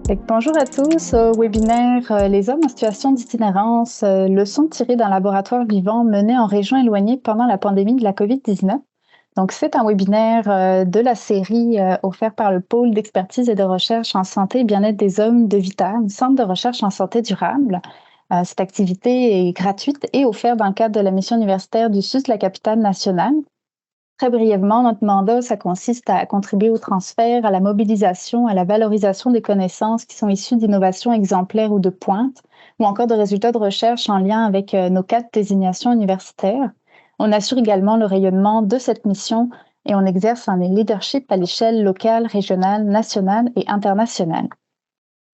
Bonjour à tous, au webinaire Les hommes en situation d'itinérance, leçons tirées d'un laboratoire vivant mené en région éloignée pendant la pandémie de la COVID-19. Donc, c'est un webinaire de la série offert par le pôle d'expertise et de recherche en santé et bien-être des hommes de Vital, centre de recherche en santé durable. Cette activité est gratuite et offerte dans le cadre de la mission universitaire du Sud de la capitale nationale. Très brièvement, notre mandat, ça consiste à contribuer au transfert, à la mobilisation, à la valorisation des connaissances qui sont issues d'innovations exemplaires ou de pointe, ou encore de résultats de recherche en lien avec nos 4 désignations universitaires. On assure également le rayonnement de cette mission et on exerce un leadership à l'échelle locale, régionale, nationale et internationale.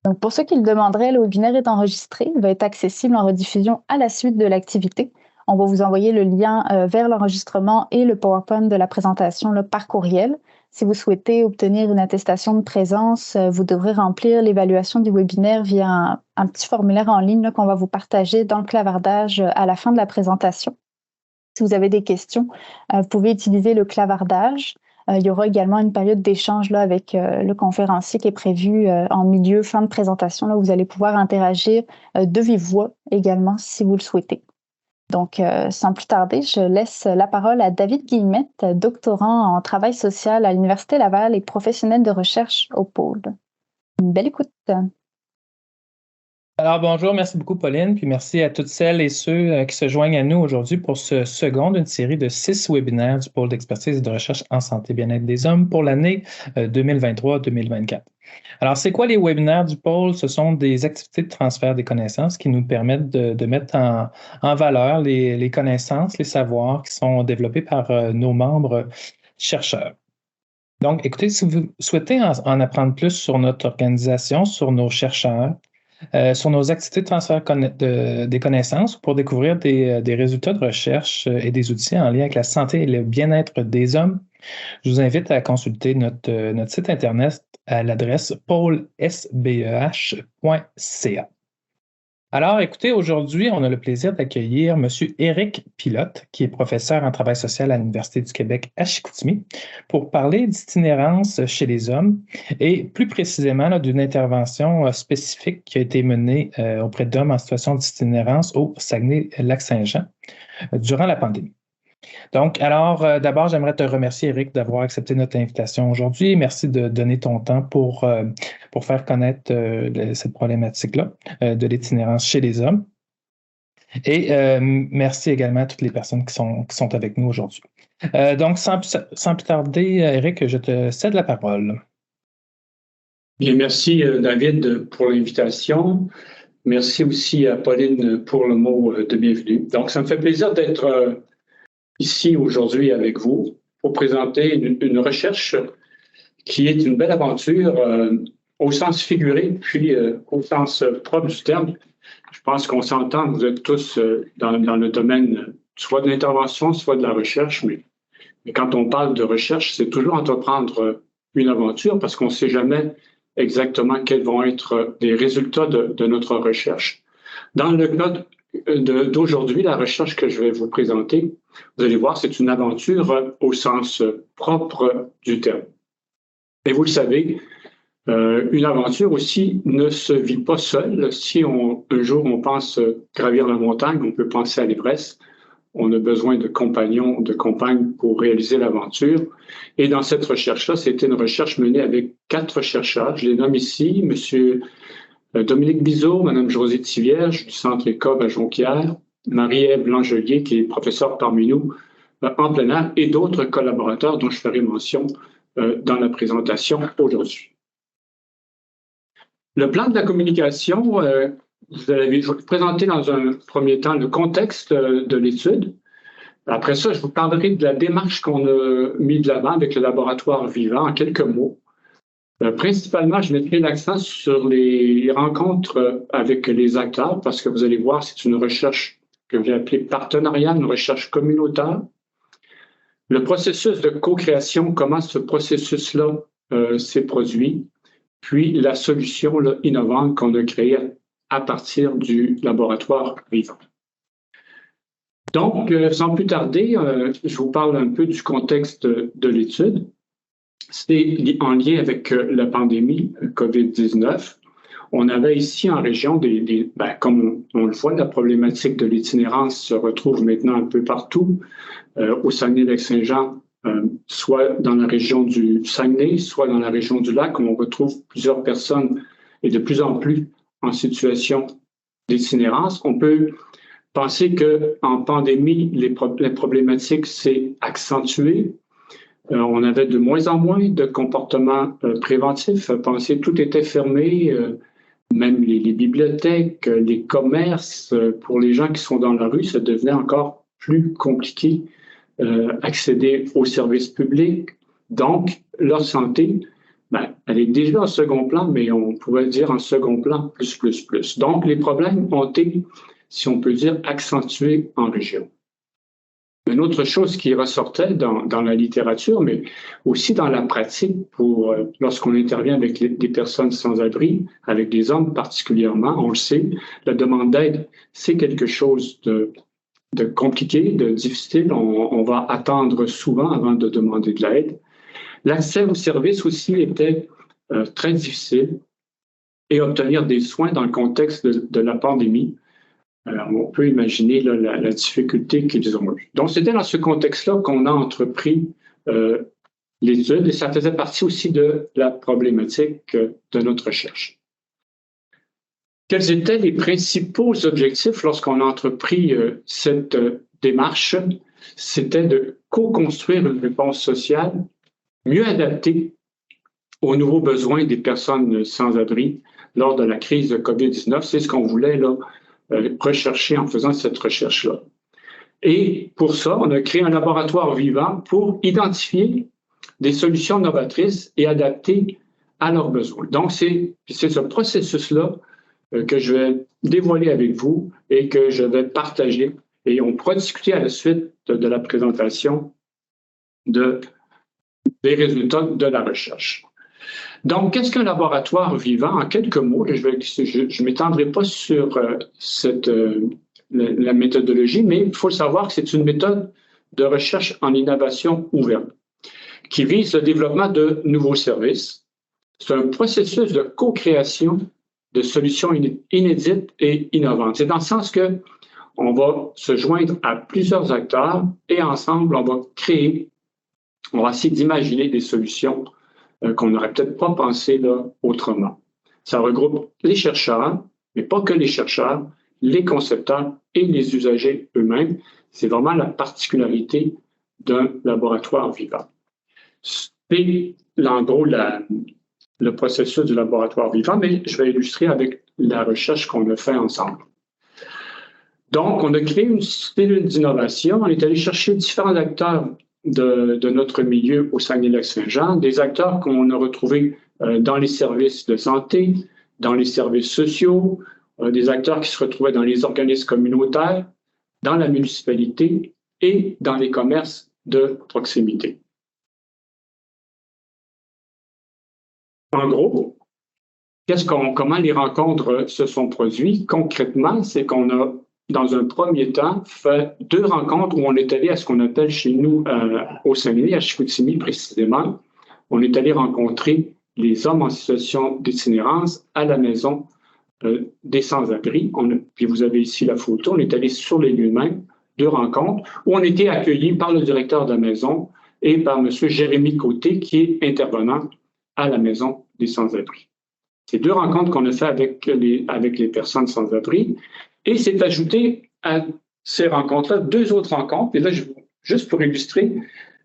Donc, pour ceux qui le demanderaient, le webinaire est enregistré. Il va être accessible en rediffusion à la suite de l'activité. On va vous envoyer le lien vers l'enregistrement et le PowerPoint de la présentation par courriel. Si vous souhaitez obtenir une attestation de présence, vous devrez remplir l'évaluation du webinaire via un petit formulaire en ligne qu'on va vous partager dans le clavardage à la fin de la présentation. Si vous avez des questions, vous pouvez utiliser le clavardage. Il y aura également une période d'échange avec le conférencier qui est prévue en milieu, fin de présentation, là, où vous allez pouvoir interagir de vive voix également si vous le souhaitez. Donc, sans plus tarder, je laisse la parole à David Guillemette, doctorant en travail social à l'Université Laval et professionnel de recherche au pôle. Une belle écoute. Alors bonjour, merci beaucoup Pauline, puis merci à toutes celles et ceux qui se joignent à nous aujourd'hui pour ce second d'une série de 6 webinaires du pôle d'expertise et de recherche en santé et bien-être des hommes pour l'année 2023-2024. Alors, c'est quoi les webinaires du pôle? Ce sont des activités de transfert des connaissances qui nous permettent de mettre en valeur les connaissances, les savoirs qui sont développés par nos membres chercheurs. Donc, écoutez, si vous souhaitez en apprendre plus sur notre organisation, sur nos chercheurs, sur nos activités de transfert des connaissances pour découvrir des résultats de recherche et des outils en lien avec la santé et le bien-être des hommes, je vous invite à consulter notre site Internet à l'adresse pôlesbeh.ca. Alors, écoutez, aujourd'hui, on a le plaisir d'accueillir M. Éric Pilote, qui est professeur en travail social à l'Université du Québec à Chicoutimi, pour parler d'itinérance chez les hommes et plus précisément d'une intervention spécifique qui a été menée auprès d'hommes en situation d'itinérance au Saguenay-Lac-Saint-Jean durant la pandémie. Donc, alors, d'abord, j'aimerais te remercier, Éric, d'avoir accepté notre invitation aujourd'hui. Merci de donner ton temps pour faire connaître cette problématique-là de l'itinérance chez les hommes. Et merci également à toutes les personnes qui sont avec nous aujourd'hui. Donc, sans plus tarder, Éric, je te cède la parole. Bien, merci, David, pour l'invitation. Merci aussi à Pauline pour le mot de bienvenue. Donc, ça me fait plaisir d'être ici aujourd'hui avec vous pour présenter une recherche qui est une belle aventure au sens figuré, puis au sens propre du terme. Je pense qu'on s'entend, vous êtes tous dans le domaine soit de l'intervention, soit de la recherche, mais quand on parle de recherche, c'est toujours entreprendre une aventure parce qu'on ne sait jamais exactement quels vont être les résultats de notre recherche. Dans le cas d'aujourd'hui, la recherche que je vais vous présenter, vous allez voir, c'est une aventure au sens propre du terme. Et vous le savez, une aventure aussi ne se vit pas seule. Si un jour on pense gravir la montagne, on peut penser à l'Everest. On a besoin de compagnons, de compagnes pour réaliser l'aventure. Et dans cette recherche-là, c'était une recherche menée avec 4 chercheurs. Je les nomme ici, Monsieur Dominique Bizot, Mme Josée Thivierge du Centre ECOV à Jonquière, Marie-Ève Langelier, qui est professeure parmi nous en plein air, et d'autres collaborateurs dont je ferai mention dans la présentation aujourd'hui. Le plan de la communication, je vais vous présenter dans un premier temps le contexte de l'étude. Après ça, je vous parlerai de la démarche qu'on a mis de l'avant avec le laboratoire vivant en quelques mots. Principalement, je mettrai l'accent sur les rencontres avec les acteurs parce que vous allez voir, c'est une recherche que j'ai appelée partenariale, une recherche communautaire. Le processus de co-création, comment ce processus-là s'est produit, puis la solution innovante qu'on a créée à partir du laboratoire vivant. Donc, sans plus tarder, je vous parle un peu du contexte de l'étude. C'est en lien avec la pandémie COVID-19. On avait ici en région comme on le voit, la problématique de l'itinérance se retrouve maintenant un peu partout, au Saguenay-Lac-Saint-Jean, soit dans la région du Saguenay, soit dans la région du Lac, où on retrouve plusieurs personnes et de plus en plus en situation d'itinérance. On peut penser qu'en pandémie, les problématiques s'est accentuées. On avait de moins en moins de comportements préventifs. Penser tout était fermé, même les bibliothèques, les commerces. Pour les gens qui sont dans la rue, ça devenait encore plus compliqué accéder aux services publics. Donc, leur santé, elle est déjà en second plan, mais on pourrait dire en second plan plus. Donc, les problèmes ont été, si on peut dire, accentués en région. Une autre chose qui ressortait dans la littérature, mais aussi dans la pratique lorsqu'on intervient avec des personnes sans abri, avec des hommes particulièrement, on le sait, la demande d'aide, c'est quelque chose de compliqué, de difficile. On va attendre souvent avant de demander de l'aide. L'accès aux services aussi était très difficile et obtenir des soins dans le contexte de la pandémie. Alors, on peut imaginer là, la difficulté qu'ils ont eue. Donc, c'était dans ce contexte-là qu'on a entrepris l'étude et ça faisait partie aussi de la problématique de notre recherche. Quels étaient les principaux objectifs lorsqu'on a entrepris cette démarche? C'était de co-construire une réponse sociale mieux adaptée aux nouveaux besoins des personnes sans abri lors de la crise de COVID-19. C'est ce qu'on voulait là, rechercher en faisant cette recherche-là. Et pour ça, on a créé un laboratoire vivant pour identifier des solutions novatrices et adaptées à leurs besoins. Donc, c'est ce processus-là que je vais dévoiler avec vous et que je vais partager. Et on pourra discuter à la suite de la présentation des résultats de la recherche. Donc, qu'est-ce qu'un laboratoire vivant? En quelques mots, je ne m'étendrai pas sur la méthodologie, mais il faut savoir que c'est une méthode de recherche en innovation ouverte qui vise le développement de nouveaux services. C'est un processus de co-création de solutions inédites et innovantes. C'est dans le sens que on va se joindre à plusieurs acteurs et ensemble, on va essayer d'imaginer des solutions qu'on n'aurait peut-être pas pensé là, autrement. Ça regroupe les chercheurs, mais pas que les chercheurs, les concepteurs et les usagers eux-mêmes. C'est vraiment la particularité d'un laboratoire vivant. C'est en gros le processus du laboratoire vivant, mais je vais illustrer avec la recherche qu'on a fait ensemble. Donc, on a créé une cellule d'innovation. On est allé chercher différents acteurs de notre milieu au Saguenay-Lac-Saint-Jean, des acteurs qu'on a retrouvés dans les services de santé, dans les services sociaux, des acteurs qui se retrouvaient dans les organismes communautaires, dans la municipalité et dans les commerces de proximité. En gros, comment les rencontres se sont produites? Concrètement, c'est qu'on a, dans un premier temps, fait 2 rencontres où on est allé à ce qu'on appelle chez nous au Saguenay, à Chicoutimi précisément. On est allé rencontrer les hommes en situation d'itinérance à la maison des sans-abri. Puis vous avez ici la photo. On est allé sur les lieux mêmes, 2 rencontres, où on était accueillis par le directeur de la maison et par M. Jérémy Côté, qui est intervenant à la maison des sans-abri. C'est 2 rencontres qu'on a fait avec les personnes sans-abri. Et c'est ajouté à ces rencontres-là 2 autres rencontres. Et là, juste pour illustrer,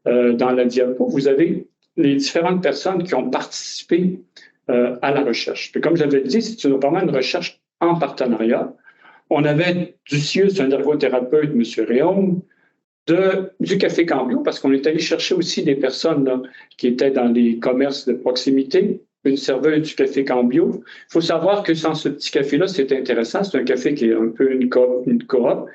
dans la diapo, vous avez les différentes personnes qui ont participé à la recherche. Puis comme j'avais dit, c'est vraiment une recherche en partenariat. On avait du CIUS, un ergothérapeute, M. Réaume, du Café Cambio, parce qu'on est allé chercher aussi des personnes là, qui étaient dans les commerces de proximité, une serveuse du Café Cambio. Il faut savoir que sans ce petit café-là, c'est intéressant. C'est un café qui est un peu une coop.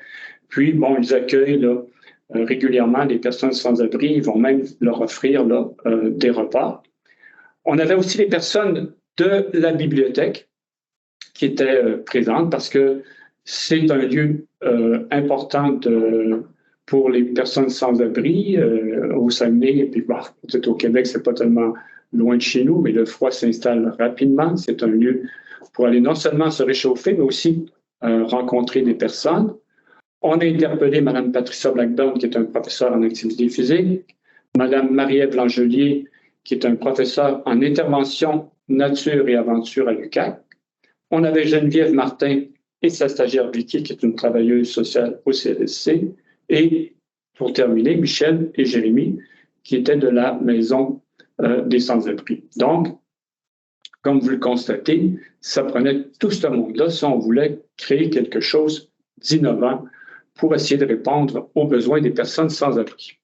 Puis, bon, ils accueillent là, régulièrement les personnes sans abri. Ils vont même leur offrir là, des repas. On avait aussi les personnes de la bibliothèque qui étaient présentes parce que c'est un lieu important pour les personnes sans abri au Saguenay. Et puis, peut-être au Québec, c'est pas tellement loin de chez nous, mais le froid s'installe rapidement. C'est un lieu pour aller non seulement se réchauffer, mais aussi rencontrer des personnes. On a interpellé Mme Patricia Blackburn, qui est un professeur en activité physique, Mme Marie-Ève Langelier, qui est un professeur en intervention nature et aventure à l'UQAC. On avait Geneviève Martin et sa stagiaire Vicky, qui est une travailleuse sociale au CLSC. Et pour terminer, Michel et Jérémy, qui étaient de la maison des sans-abri. Donc, comme vous le constatez, ça prenait tout ce monde-là si on voulait créer quelque chose d'innovant pour essayer de répondre aux besoins des personnes sans-abri.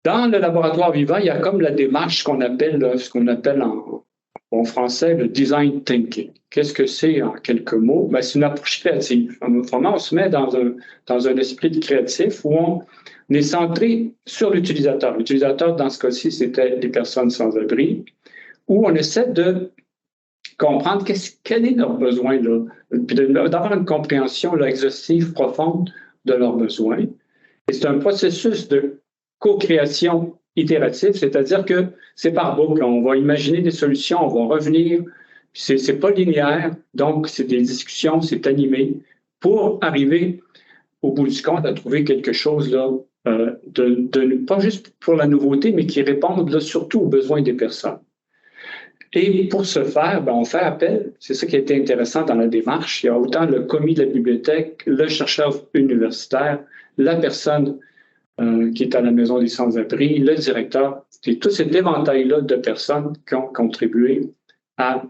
Dans le laboratoire vivant, il y a comme la démarche ce qu'on appelle en français le design thinking. Qu'est-ce que c'est en quelques mots? Ben, c'est une approche créative. Autrement, on se met dans un esprit de créatif où on est centré sur l'utilisateur. L'utilisateur, dans ce cas-ci, c'était les personnes sans abri, où on essaie de comprendre quel est leur besoin, là, puis d'avoir une compréhension là, exhaustive, profonde de leurs besoins. Et c'est un processus de co-création itérative, c'est-à-dire que c'est par boucle. On va imaginer des solutions, on va revenir. C'est pas linéaire, donc c'est des discussions, c'est animé pour arriver au bout du compte à trouver quelque chose là, pas juste pour la nouveauté, mais qui réponde là, surtout aux besoins des personnes. Et pour ce faire, ben, on fait appel, c'est ça qui a été intéressant dans la démarche, il y a autant le commis de la bibliothèque, le chercheur universitaire, la personne qui est à la Maison des sans-abri, le directeur, c'est tout cet éventail-là de personnes qui ont contribué à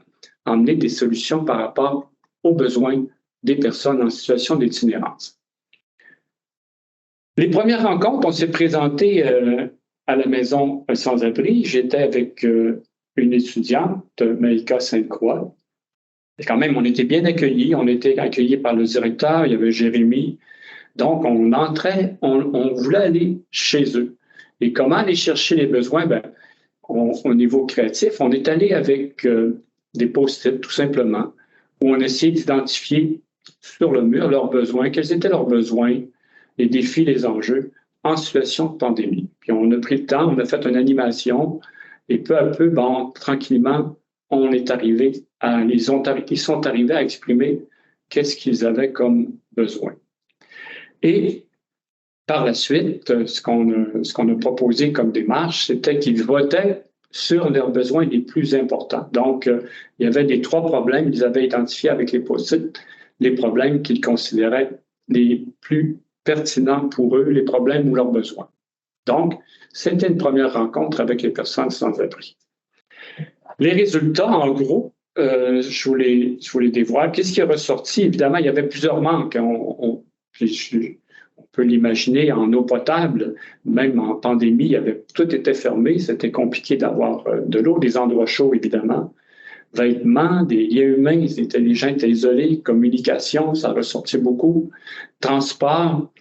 emmener des solutions par rapport aux besoins des personnes en situation d'itinérance. Les premières rencontres, on s'est présenté à la Maison sans-abri. J'étais avec une étudiante, Maïka Sainte-Croix. Et quand même, on était bien accueillis. On était accueillis par le directeur, il y avait Jérémy. Donc, on entrait, on voulait aller chez eux. Et comment aller chercher les besoins? Ben, au niveau créatif, on est allé avec des post-it, tout simplement, où on essayait d'identifier sur le mur leurs besoins, quels étaient leurs besoins, les défis, les enjeux en situation de pandémie. Puis on a pris le temps, on a fait une animation, et peu à peu, bon, tranquillement, on est arrivé ils sont arrivés à exprimer qu'est-ce qu'ils avaient comme besoin. Et par la suite, ce qu'on a proposé comme démarche, c'était qu'ils votaient sur leurs besoins les plus importants. Donc, il y avait les 3 problèmes, ils avaient identifié avec les post-it les problèmes qu'ils considéraient les plus pertinents pour eux, les problèmes ou leurs besoins. Donc, c'était une première rencontre avec les personnes sans abri. Les résultats, en gros, je vous les dévoile. Qu'est-ce qui est ressorti? Évidemment, il y avait plusieurs manques. On peut l'imaginer en eau potable, même en pandémie, tout était fermé, c'était compliqué d'avoir de l'eau, des endroits chauds, évidemment. Vêtements, des liens humains, les gens étaient isolés, communication, ça ressortait beaucoup. Transport,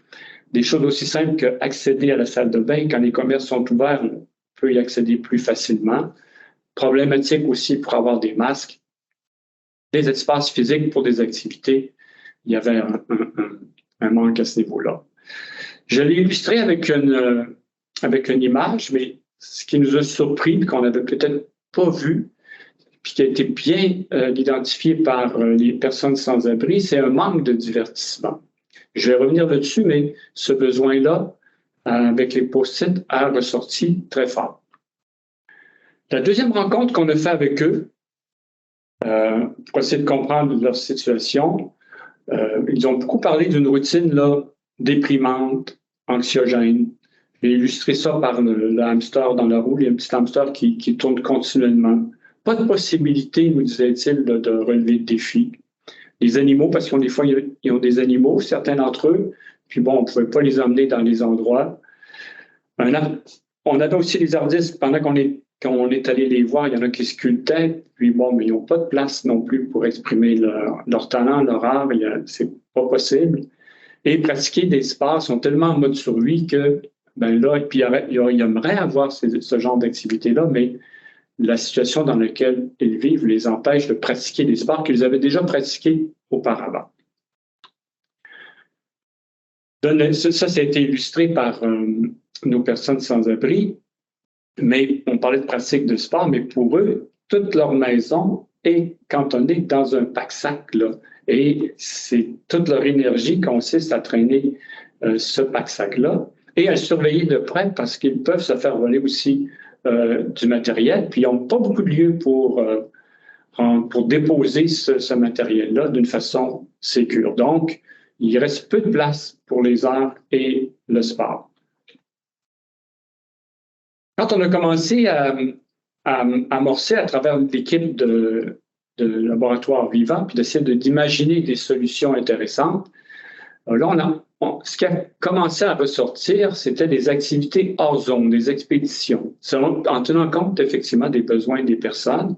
des choses aussi simples qu'accéder à la salle de bain. Quand les commerces sont ouverts, on peut y accéder plus facilement. Problématique aussi pour avoir des masques, des espaces physiques pour des activités. Il y avait un manque à ce niveau-là. Je l'ai illustré avec une image, mais ce qui nous a surpris, qu'on n'avait peut-être pas vu, puis qui a été bien identifié par les personnes sans abri, c'est un manque de divertissement. Je vais revenir là-dessus, mais ce besoin-là, avec les post-it, a ressorti très fort. La deuxième rencontre qu'on a fait avec eux, pour essayer de comprendre leur situation, ils ont beaucoup parlé d'une routine là, déprimante, anxiogène. J'ai illustré ça par le hamster dans la roue. Il y a un petit hamster qui tourne continuellement. Pas de possibilité, nous disait-il, de relever le défi. Les animaux, parce que des fois, ils ont des animaux, certains d'entre eux, puis bon, on ne pouvait pas les emmener dans les endroits. On avait aussi les artistes, pendant qu'on est allé les voir, il y en a qui sculptaient, puis bon, mais ils n'ont pas de place non plus pour exprimer leur talent, leur art, c'est pas possible. Et pratiquer des sports sont tellement en mode survie que, ben là, puis ils aimeraient avoir ce genre d'activité-là, mais la situation dans laquelle ils vivent les empêche de pratiquer des sports qu'ils avaient déjà pratiqués auparavant. Ça a été illustré par nos personnes sans abri, mais on parlait de pratique de sport, mais pour eux, toute leur maison est cantonnée dans un pack-sac, là. Et c'est toute leur énergie consiste à traîner ce pack-sac-là et à surveiller de près parce qu'ils peuvent se faire voler aussi du matériel. Puis ils n'ont pas beaucoup de lieux pour déposer ce matériel-là d'une façon sécure. Donc, il reste peu de place pour les arts et le sport. Quand on a commencé à amorcer à travers l'équipe de laboratoire vivant, puis d'essayer d'imaginer des solutions intéressantes, là, ce qui a commencé à ressortir, c'était des activités hors zone, des expéditions, en tenant compte effectivement des besoins des personnes.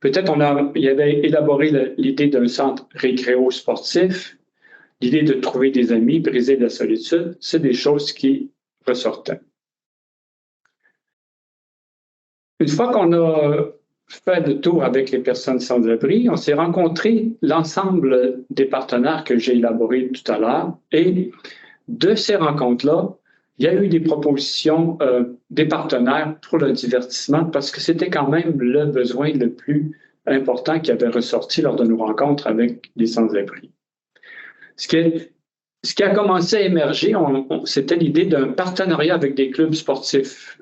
Peut-être il y avait élaboré l'idée d'un centre récréo-sportif, l'idée de trouver des amis, briser la solitude, c'est des choses qui ressortaient. Une fois qu'on a fait le tour avec les personnes sans abri, on s'est rencontré l'ensemble des partenaires que j'ai élaborés tout à l'heure. Et de ces rencontres-là, il y a eu des propositions des partenaires pour le divertissement parce que c'était quand même le besoin le plus important qui avait ressorti lors de nos rencontres avec les sans-abri. Ce qui a commencé à émerger, c'était l'idée d'un partenariat avec des clubs sportifs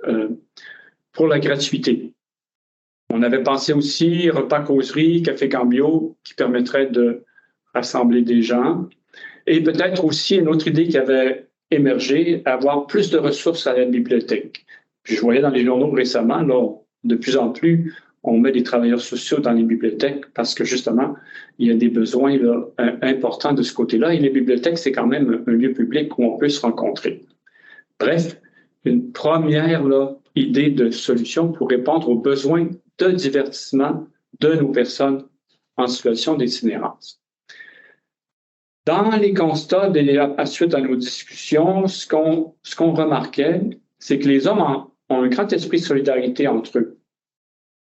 pour la gratuité. On avait pensé aussi repas causerie, café cambio, qui permettrait de rassembler des gens. Et peut-être aussi une autre idée qui avait émergé, avoir plus de ressources à la bibliothèque. Puis je voyais dans les journaux récemment, là, de plus en plus, on met des travailleurs sociaux dans les bibliothèques parce que justement, il y a des besoins là, importants de ce côté-là. Et les bibliothèques, c'est quand même un lieu public où on peut se rencontrer. Bref, une première là, idée de solution pour répondre aux besoins de divertissement de nos personnes en situation d'itinérance. Dans les constats suite à nos discussions, ce qu'on remarquait, c'est que les hommes ont un grand esprit de solidarité entre eux.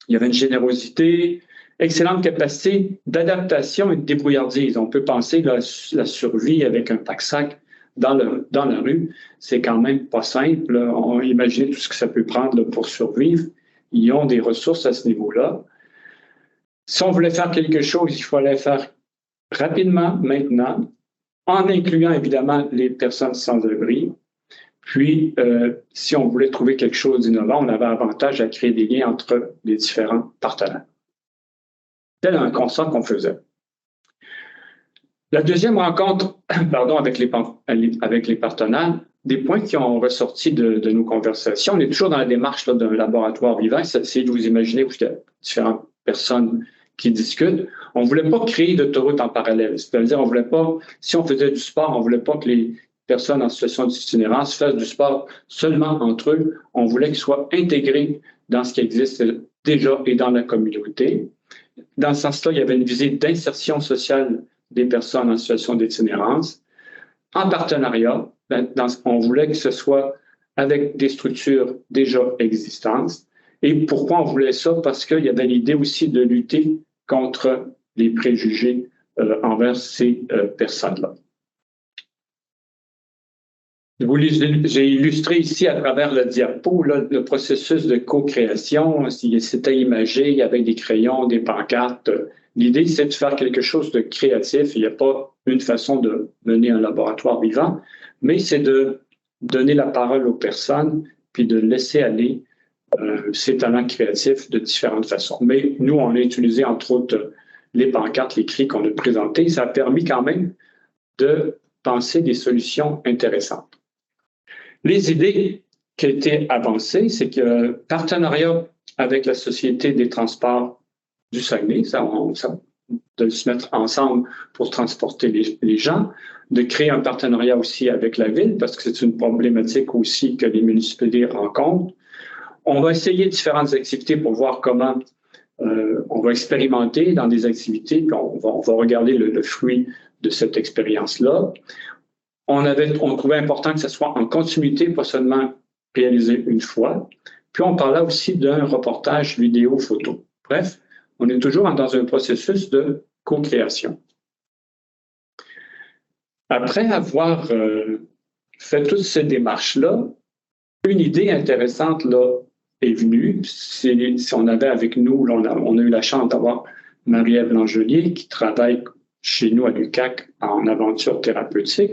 Il y avait une générosité, excellente capacité d'adaptation et de débrouillardise. On peut penser la survie avec un pack-sac dans la rue, c'est quand même pas simple. On imagine tout ce que ça peut prendre pour survivre. Ils ont des ressources à ce niveau-là. Si on voulait faire quelque chose, il fallait faire rapidement, maintenant, en incluant évidemment les personnes sans abri. Puis, si on voulait trouver quelque chose d'innovant, on avait avantage à créer des liens entre les différents partenaires. Tel un constat qu'on faisait. La deuxième rencontre, avec les partenaires, des points qui ont ressorti de nos conversations, on est toujours dans la démarche là, d'un laboratoire vivant, essayez de vous imaginer où il y a différentes personnes qui discutent. On ne voulait pas créer d'autoroute en parallèle. C'est-à-dire, on voulait pas, si on faisait du sport, on ne voulait pas que les personnes en situation d'itinérance fassent du sport seulement entre eux. On voulait qu'ils soient intégrés dans ce qui existe déjà et dans la communauté. Dans ce sens-là, il y avait une visée d'insertion sociale des personnes en situation d'itinérance. En partenariat, on voulait que ce soit avec des structures déjà existantes. Et pourquoi on voulait ça? Parce qu'il y avait l'idée aussi de lutter contre les préjugés envers ces personnes-là. J'ai illustré ici à travers le diapo là, le processus de co-création. C'était imagé avec des crayons, des pancartes. L'idée, c'est de faire quelque chose de créatif. Il n'y a pas une façon de mener un laboratoire vivant, mais c'est de donner la parole aux personnes puis de laisser aller ces talents créatifs de différentes façons. Mais nous, on a utilisé entre autres les pancartes, les cris qu'on a présentés. Ça a permis quand même de penser des solutions intéressantes. Les idées qui ont été avancées, c'est que partenariat avec la Société des transports du Saguenay, de se mettre ensemble pour transporter les gens, de créer un partenariat aussi avec la ville, parce que c'est une problématique aussi que les municipalités rencontrent. On va essayer différentes activités pour voir comment on va expérimenter dans des activités, puis on va regarder le fruit de cette expérience-là. On trouvait important que ce soit en continuité, pas seulement réalisé une fois. Puis on parlait aussi d'un reportage vidéo-photo. Bref, on est toujours dans un processus de co-création. Après avoir fait toutes ces démarches-là, une idée intéressante là, est venue. Si on avait avec nous, là, on a eu la chance d'avoir Marie-Ève Langelier qui travaille chez nous à l'UQAC en aventure thérapeutique.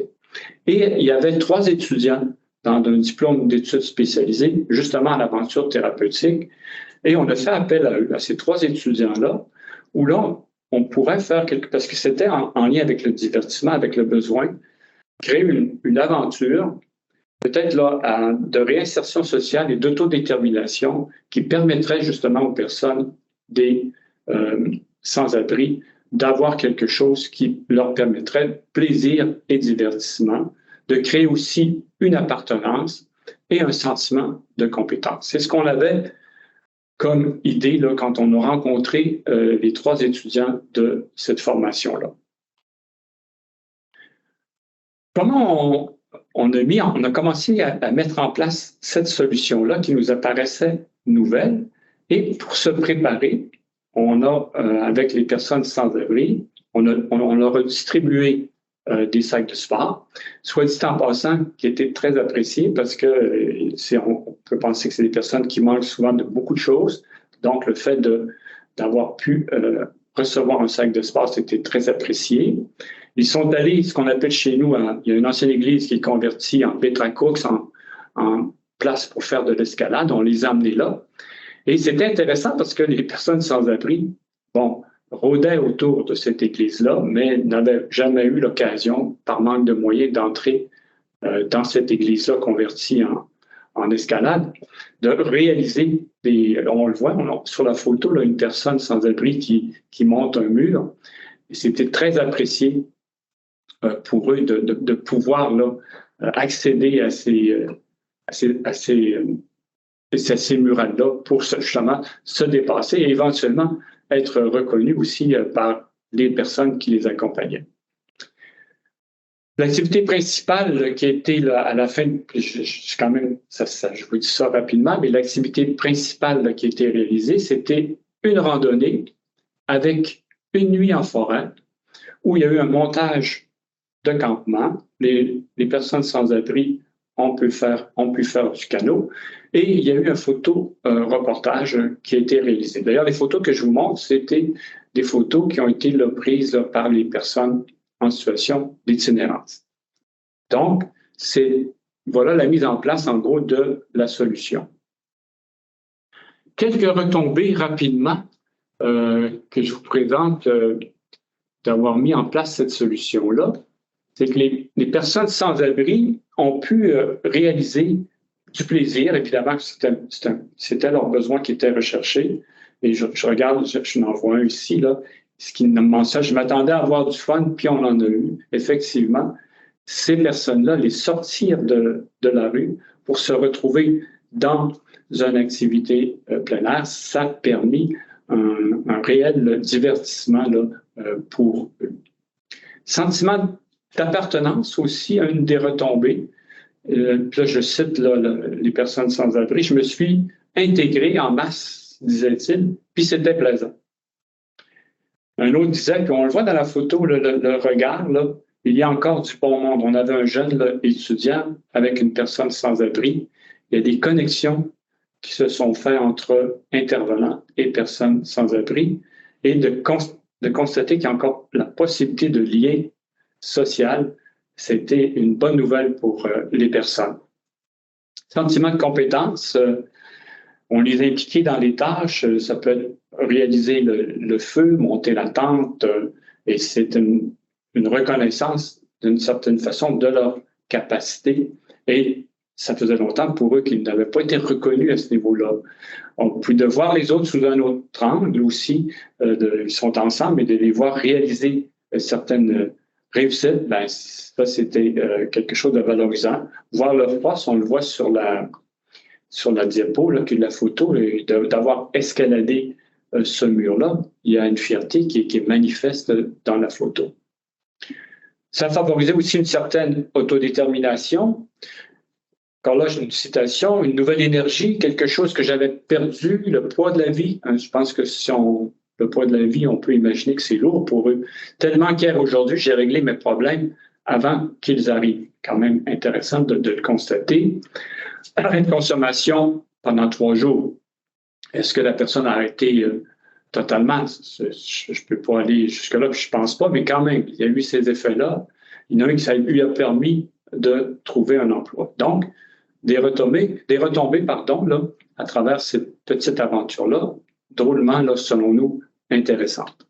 Et il y avait 3 étudiants dans un diplôme d'études spécialisées, justement en aventure thérapeutique. Et on a fait appel à eux, à ces 3 étudiants-là, où là, on pourrait faire parce que c'était en lien avec le divertissement, avec le besoin, créer une aventure, peut-être là, de réinsertion sociale et d'autodétermination qui permettrait justement aux personnes des sans-abri d'avoir quelque chose qui leur permettrait plaisir et divertissement, de créer aussi une appartenance et un sentiment de compétence. C'est ce qu'on avait comme idée là, quand on a rencontré les 3 étudiants de cette formation-là. Comment on a commencé à mettre en place cette solution-là qui nous apparaissait nouvelle. Et pour se préparer, on a, avec les personnes sans-abri, on leur a distribué des sacs de sport, soit dit en passant, qui étaient très appréciés parce que on peut penser que c'est des personnes qui manquent souvent de beaucoup de choses. Donc, le fait d'avoir pu recevoir un sac de sport, c'était très apprécié. Ils sont allés, ce qu'on appelle chez nous, il y a une ancienne église qui est convertie en Petracourx, en place pour faire de l'escalade. On les a amenés là. Et c'était intéressant parce que les personnes sans-abri, rôdaient autour de cette église-là, mais n'avaient jamais eu l'occasion, par manque de moyens, d'entrer dans cette église-là convertie en escalade, de réaliser on le voit sur la photo, là, une personne sans-abri qui monte un mur. Et c'était très apprécié pour eux de pouvoir là, accéder à ces murales-là pour justement se dépasser et éventuellement être reconnus aussi par les personnes qui les accompagnaient. L'activité principale qui a été là, à la fin, quand même, je vous dis ça rapidement, mais l'activité principale là, qui a été réalisée, c'était une randonnée avec une nuit en forêt où il y a eu un montage de campement. Les personnes sans-abri ont pu faire du canot. Et il y a eu un photo-reportage qui a été réalisé. D'ailleurs, les photos que je vous montre, c'était des photos qui ont été là, prises là, par les personnes en situation d'itinérance. Donc, voilà la mise en place, en gros, de la solution. Quelques retombées rapidement que je vous présente d'avoir mis en place cette solution-là, c'est que les personnes sans-abri ont pu réaliser du plaisir. Évidemment, c'était leur besoin qui était recherché. Et je regarde, je n'en vois un ici, là, ce qui me mentionne. Je m'attendais à avoir du fun, puis on en a eu. Effectivement, ces personnes-là, les sortir de la rue pour se retrouver dans une activité plein air, ça a permis un réel divertissement là, pour eux. Sentiment d'appartenance aussi, une des retombées. Là, je cite là, les personnes sans-abri. Je me suis intégré en masse, disait-il, puis c'était plaisant. Un autre disait, puis on le voit dans la photo, le regard, là, il y a encore du bon monde. On avait un jeune là, étudiant avec une personne sans-abri. Il y a des connexions qui se sont faites entre intervenants et personnes sans-abri et de constater qu'il y a encore la possibilité de lien social. C'était une bonne nouvelle pour les personnes. Sentiment de compétence, on les a impliqués dans les tâches. Ça peut être réaliser le feu, monter la tente, et c'est une reconnaissance d'une certaine façon de leur capacité. Et ça faisait longtemps pour eux qu'ils n'avaient pas été reconnus à ce niveau-là. Puis de voir les autres sous un autre angle aussi, ils sont ensemble, et de les voir réaliser certaines réussites, ben, ça c'était quelque chose de valorisant. Voir leur force, on le voit sur la diapo, là, que la photo, d'avoir escaladé ce mur-là, il y a une fierté qui est manifeste dans la photo. Ça favorisait aussi une certaine autodétermination. Encore là, j'ai une citation, une nouvelle énergie, quelque chose que j'avais perdu, le poids de la vie. Hein, je pense que le poids de la vie, on peut imaginer que c'est lourd pour eux. Tellement qu'hier, aujourd'hui, j'ai réglé mes problèmes avant qu'ils arrivent. Quand même intéressant de le constater. Une consommation pendant 3 jours. Est-ce que la personne a arrêté totalement? Je ne peux pas aller jusque-là, puis je ne pense pas, mais quand même, il y a eu ces effets-là. Il y en a un qui lui a permis de trouver un emploi. Donc, des retombées là, à travers cette petite aventure-là, drôlement, là, selon nous, intéressante.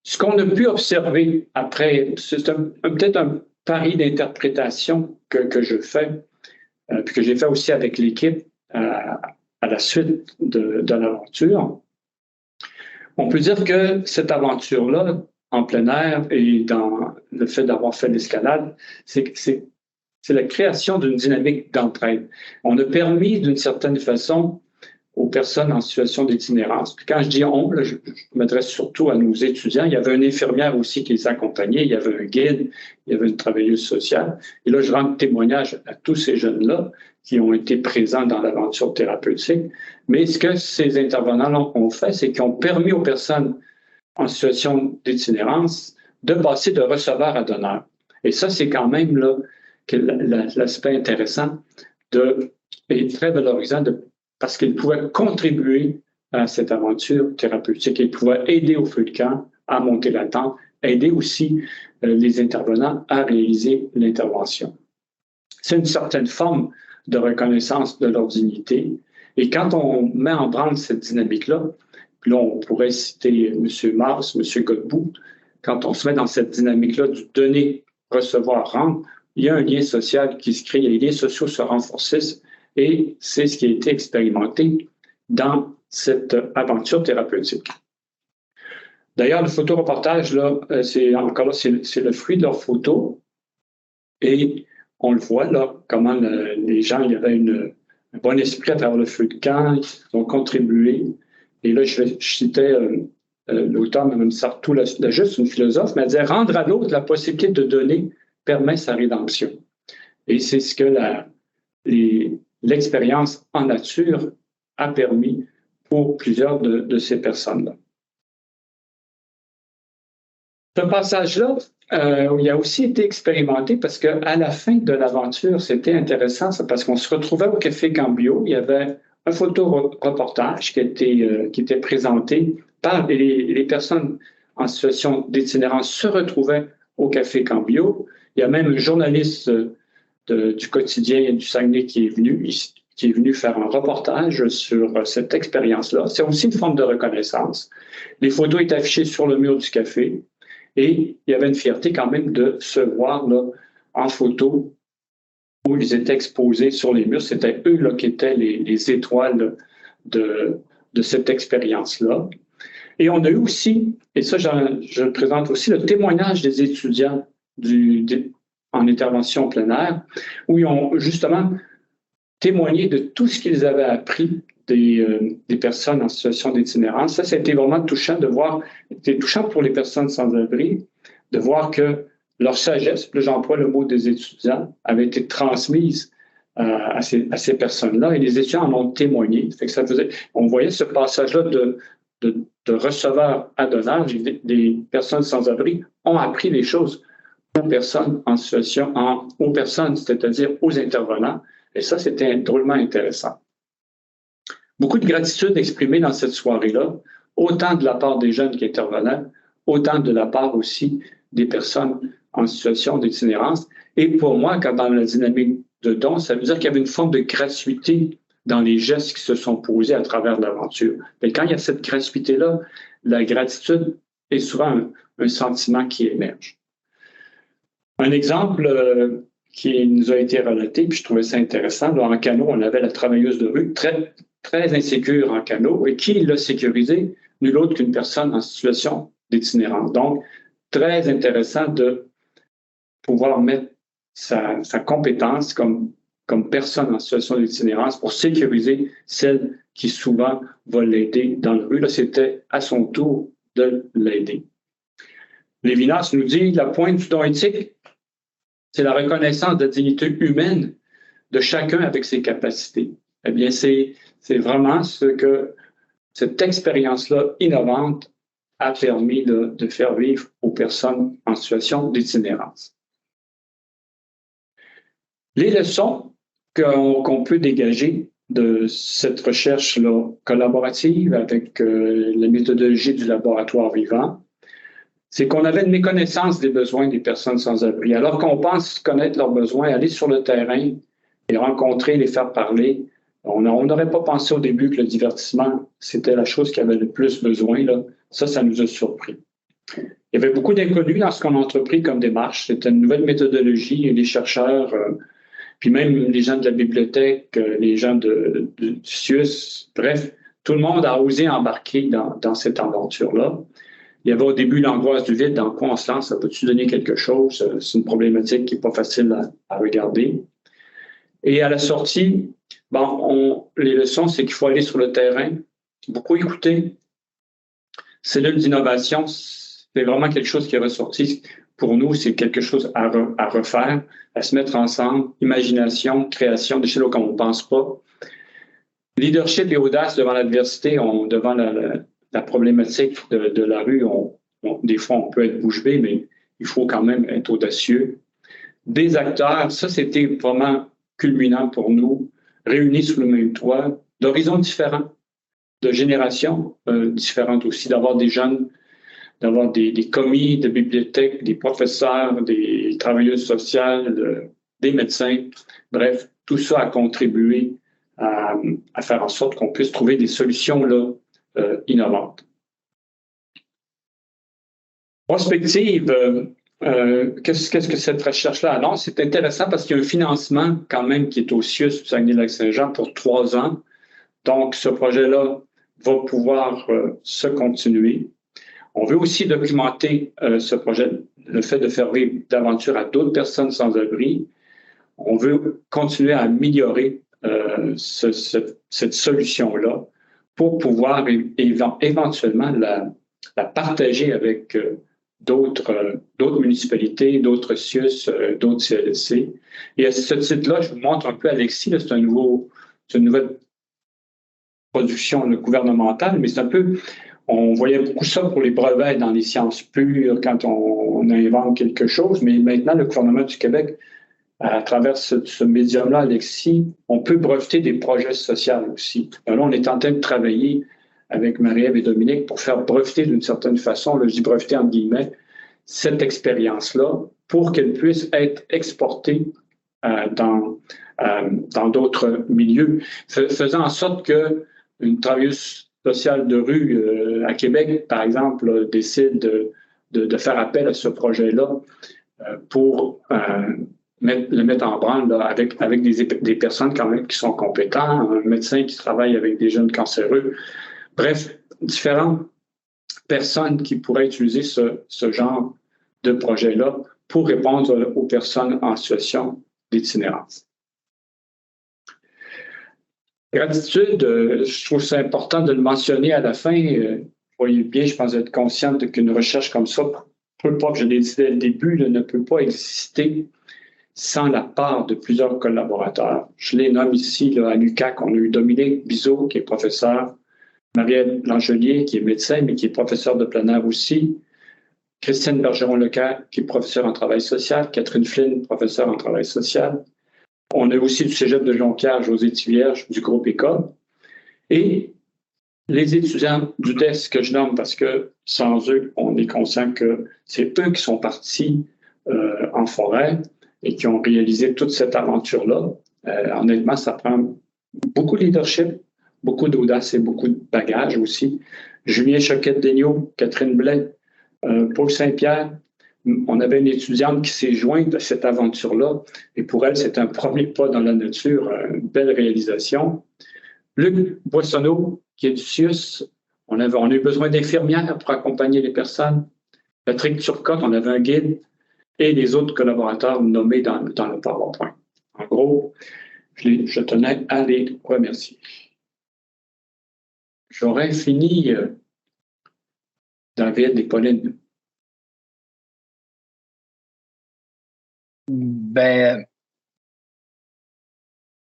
Ce qu'on a pu observer après, c'est peut-être un pari d'interprétation que je fais, puis que j'ai fait aussi avec l'équipe à la suite de l'aventure. On peut dire que cette aventure-là, en plein air et dans le fait d'avoir fait l'escalade, c'est la création d'une dynamique d'entraide. On a permis, d'une certaine façon, aux personnes en situation d'itinérance. Puis quand je dis on, là, je m'adresse surtout à nos étudiants. Il y avait une infirmière aussi qui les accompagnait, il y avait un guide, il y avait une travailleuse sociale. Et là, je rends témoignage à tous ces jeunes-là qui ont été présents dans l'aventure thérapeutique. Mais ce que ces intervenants ont fait, c'est qu'ils ont permis aux personnes en situation d'itinérance de passer de receveur à donneur. Et ça, c'est quand même là l'aspect intéressant et très valorisant parce qu'ils pouvaient contribuer à cette aventure thérapeutique. Ils pouvaient aider au feu de camp à monter la tente, aider aussi les intervenants à réaliser l'intervention. C'est une certaine forme de reconnaissance de leur dignité. Et quand on met en branle cette dynamique-là, puis là, on pourrait citer M. Mars, M. Godbout, quand on se met dans cette dynamique-là du donner, recevoir, rendre, il y a un lien social qui se crée, les liens sociaux se renforcent et c'est ce qui a été expérimenté dans cette aventure thérapeutique. D'ailleurs, le photoreportage, là, c'est le fruit de leurs photos et on le voit là, comment les gens, il y avait un bon esprit à travers le feu de camp, ils ont contribué. Et là, je citais l'auteur, Mme Sartou, juste une philosophe, mais elle disait « Rendre à l'autre la possibilité de donner permet sa rédemption ». Et c'est ce que l'expérience en nature a permis pour plusieurs de ces personnes-là. Ce passage-là, il a aussi été expérimenté parce qu'à la fin de l'aventure, c'était intéressant, parce qu'on se retrouvait au Café Cambio, il y avait un photoreportage qui était présenté par les personnes en situation d'itinérance se retrouvaient au Café Cambio. Il y a même un journaliste du quotidien du Saguenay qui est venu faire un reportage sur cette expérience-là. C'est aussi une forme de reconnaissance. Les photos étaient affichées sur le mur du café et il y avait une fierté quand même de se voir là, en photo où ils étaient exposés sur les murs. C'était eux là, qui étaient les étoiles de cette expérience-là. Et on a eu aussi, et ça je le présente aussi, le témoignage des étudiants en intervention en plein air, où ils ont justement témoigné de tout ce qu'ils avaient appris des personnes en situation d'itinérance. Ça, c'était vraiment touchant de voir, c'était touchant pour les personnes sans abri, de voir que leur sagesse, là j'emploie le mot des étudiants, avait été transmise à ces personnes-là et les étudiants en ont témoigné. Fait que on voyait ce passage-là de receveur à donneur. Les personnes sans abri ont appris les choses aux personnes en situation, aux personnes, c'est-à-dire aux intervenants. Et ça, c'était drôlement intéressant. Beaucoup de gratitude exprimée dans cette soirée-là, autant de la part des jeunes qui intervenaient, autant de la part aussi des personnes en situation d'itinérance. Et pour moi, quand dans la dynamique de don, ça veut dire qu'il y avait une forme de gratuité dans les gestes qui se sont posés à travers l'aventure. Mais quand il y a cette gratuité-là, la gratitude est souvent un sentiment qui émerge. Un exemple qui nous a été relaté, puis je trouvais ça intéressant, là, en canot, on avait la travailleuse de rue, très, très insécure en canot, et qui l'a sécurisé? Nul autre qu'une personne en situation d'itinérance. Donc, très intéressant de pouvoir mettre sa compétence comme personne en situation d'itinérance pour sécuriser celle qui souvent va l'aider dans la rue. Là, c'était à son tour de l'aider. Lévinas nous dit, la pointe du don éthique, c'est la reconnaissance de la dignité humaine de chacun avec ses capacités. Eh bien, c'est vraiment ce que cette expérience-là innovante a permis de faire vivre aux personnes en situation d'itinérance. Les leçons qu'on peut dégager de cette recherche-là collaborative avec la méthodologie du laboratoire vivant, c'est qu'on avait une méconnaissance des besoins des personnes sans abri. Alors qu'on pense connaître leurs besoins, aller sur le terrain, les rencontrer, les faire parler, on n'aurait pas pensé au début que le divertissement, c'était la chose qui avait le plus besoin. Là. Ça nous a surpris. Il y avait beaucoup d'inconnus dans ce qu'on a entrepris comme démarche. C'était une nouvelle méthodologie et les chercheurs, puis même les gens de la bibliothèque, les gens du CIUS, bref, tout le monde a osé embarquer dans cette aventure-là. Il y avait au début l'angoisse du vide, dans quoi on se lance, ça peut-tu donner quelque chose? C'est une problématique qui n'est pas facile à regarder. Et à la sortie, les leçons, c'est qu'il faut aller sur le terrain, beaucoup écouter. Cellule d'innovation, c'est vraiment quelque chose qui est ressorti. Pour nous, c'est quelque chose à refaire, à se mettre ensemble. Imagination, création, des choses comme on ne pense pas. Leadership et audace devant l'adversité, devant la problématique de la rue, des fois, on peut être bouche bée, mais il faut quand même être audacieux. Des acteurs, ça, c'était vraiment culminant pour nous, réunis sous le même toit, d'horizons différents, de générations différentes aussi, d'avoir des jeunes, d'avoir des commis de bibliothèques, des professeurs, des travailleuses sociales, des médecins. Bref, tout ça a contribué à faire en sorte qu'on puisse trouver des solutions là, innovantes. Prospective, qu'est-ce que cette recherche-là annonce? C'est intéressant parce qu'il y a un financement quand même qui est au CIUS du Saguenay-Lac-Saint-Jean pour 3 ans. Donc, ce projet-là va pouvoir se continuer. On veut aussi documenter ce projet, le fait de faire vivre d'aventure à d'autres personnes sans abri. On veut continuer à améliorer cette solution-là pour pouvoir éventuellement la partager avec d'autres municipalités, d'autres CIUS, d'autres CLSC. Et à ce titre-là, je vous montre un peu, Alexis, là, c'est une nouvelle production gouvernementale, mais c'est un peu, on voyait beaucoup ça pour les brevets dans les sciences pures quand on invente quelque chose, mais maintenant, le gouvernement du Québec, à travers ce médium-là, Alexis, on peut breveter des projets sociaux aussi. Alors, on est en train de travailler avec Marie-Ève et Dominique pour faire breveter d'une certaine façon, je dis breveter entre guillemets, cette expérience-là pour qu'elle puisse être exportée dans d'autres milieux, faisant en sorte qu'une travailleuse sociale de rue à Québec, par exemple, décide de faire appel à ce projet-là pour le mettre en branle là, avec des personnes quand même qui sont compétentes, un médecin qui travaille avec des jeunes cancéreux. Bref, différentes personnes qui pourraient utiliser ce genre de projet-là pour répondre aux personnes en situation d'itinérance. Gratitude, je trouve ça important de le mentionner à la fin. Vous voyez bien, je pense être consciente qu'une recherche comme ça peut pas, je l'ai dit dès le début, ne peut pas exister sans la part de plusieurs collaborateurs. Je les nomme ici là, à l'UQAC, on a eu Dominique Bizot, qui est professeur, Marie-Ève Langelier, qui est médecin, mais qui est professeur de plein air aussi, Christine Bergeron-Leclerc, qui est professeure en travail social, Catherine Flynn, professeure en travail social. On a aussi du Cégep de Jonquière, José Thivierge, du groupe École. Et les étudiants du DES que je nomme, parce que sans eux, on est conscient que c'est eux qui sont partis en forêt et qui ont réalisé toute cette aventure-là. Honnêtement, ça prend beaucoup de leadership, beaucoup d'audace et beaucoup de bagage aussi. Julien Choquette-Daigneault, Catherine Blais, Paul Saint-Pierre, on avait une étudiante qui s'est jointe à cette aventure-là et pour elle, c'est un premier pas dans la nature, une belle réalisation. Luc Boissonneau, qui est du CIUS, on a eu besoin d'infirmières pour accompagner les personnes. Patrick Turcotte, on avait un guide et les autres collaborateurs nommés dans le PowerPoint. En gros, je tenais à les remercier. J'aurais fini, David et Pauline. Ben,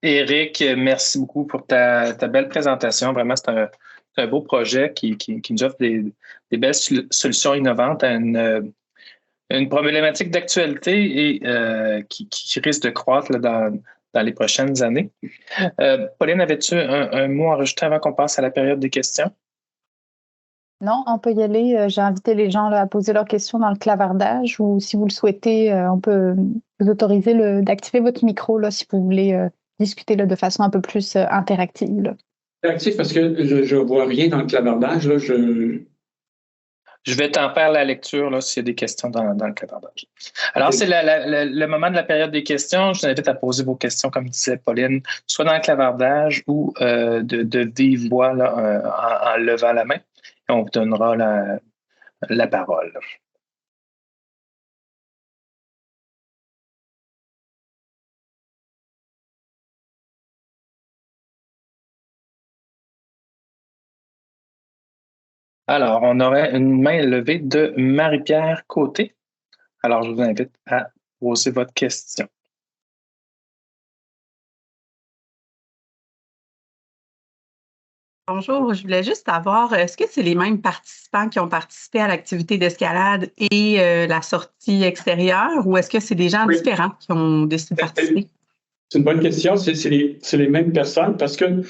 Éric, merci beaucoup pour ta belle présentation. Vraiment, c'est un beau projet qui nous offre des belles solutions innovantes à une problématique d'actualité et qui risque de croître là, dans les prochaines années. Pauline, avais-tu un mot à rajouter avant qu'on passe à la période des questions? Non, on peut y aller. J'ai invité les gens là, à poser leurs questions dans le clavardage ou si vous le souhaitez, on peut vous autoriser d'activer votre micro là, si vous voulez discuter là, de façon un peu plus interactive. Là. Interactif parce que je ne vois rien dans le clavardage. Là, Je vais t'en faire la lecture là, s'il y a des questions dans le clavardage. Alors, c'est le moment de la période des questions. Je vous invite à poser vos questions, comme disait Pauline, soit dans le clavardage ou de vive voix là, en levant la main. Et on vous donnera la parole. Alors, on aurait une main levée de Marie-Pierre Côté. Alors, je vous invite à poser votre question. Bonjour, je voulais juste savoir, est-ce que c'est les mêmes participants qui ont participé à l'activité d'escalade et la sortie extérieure ou est-ce que c'est des gens différents qui ont décidé de participer? C'est une bonne question. C'est les mêmes personnes parce que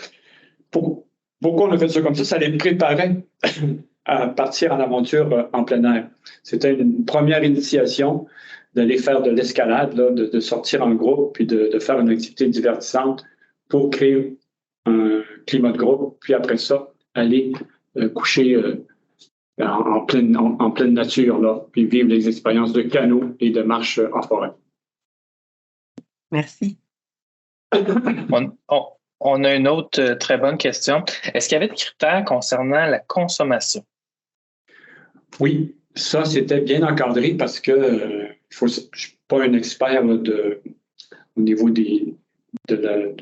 pourquoi on a fait ça comme ça les préparait à partir en aventure en plein air. C'était une première initiation d'aller faire de l'escalade, de sortir en groupe puis de faire une activité divertissante pour créer un climat de groupe, puis après ça, aller coucher en pleine nature, là, puis vivre les expériences de canot et de marche en forêt. Merci. On a une autre très bonne question. Est-ce qu'il y avait des critères concernant la consommation? Oui, ça, c'était bien encadré parce que je ne suis pas un expert là, au niveau de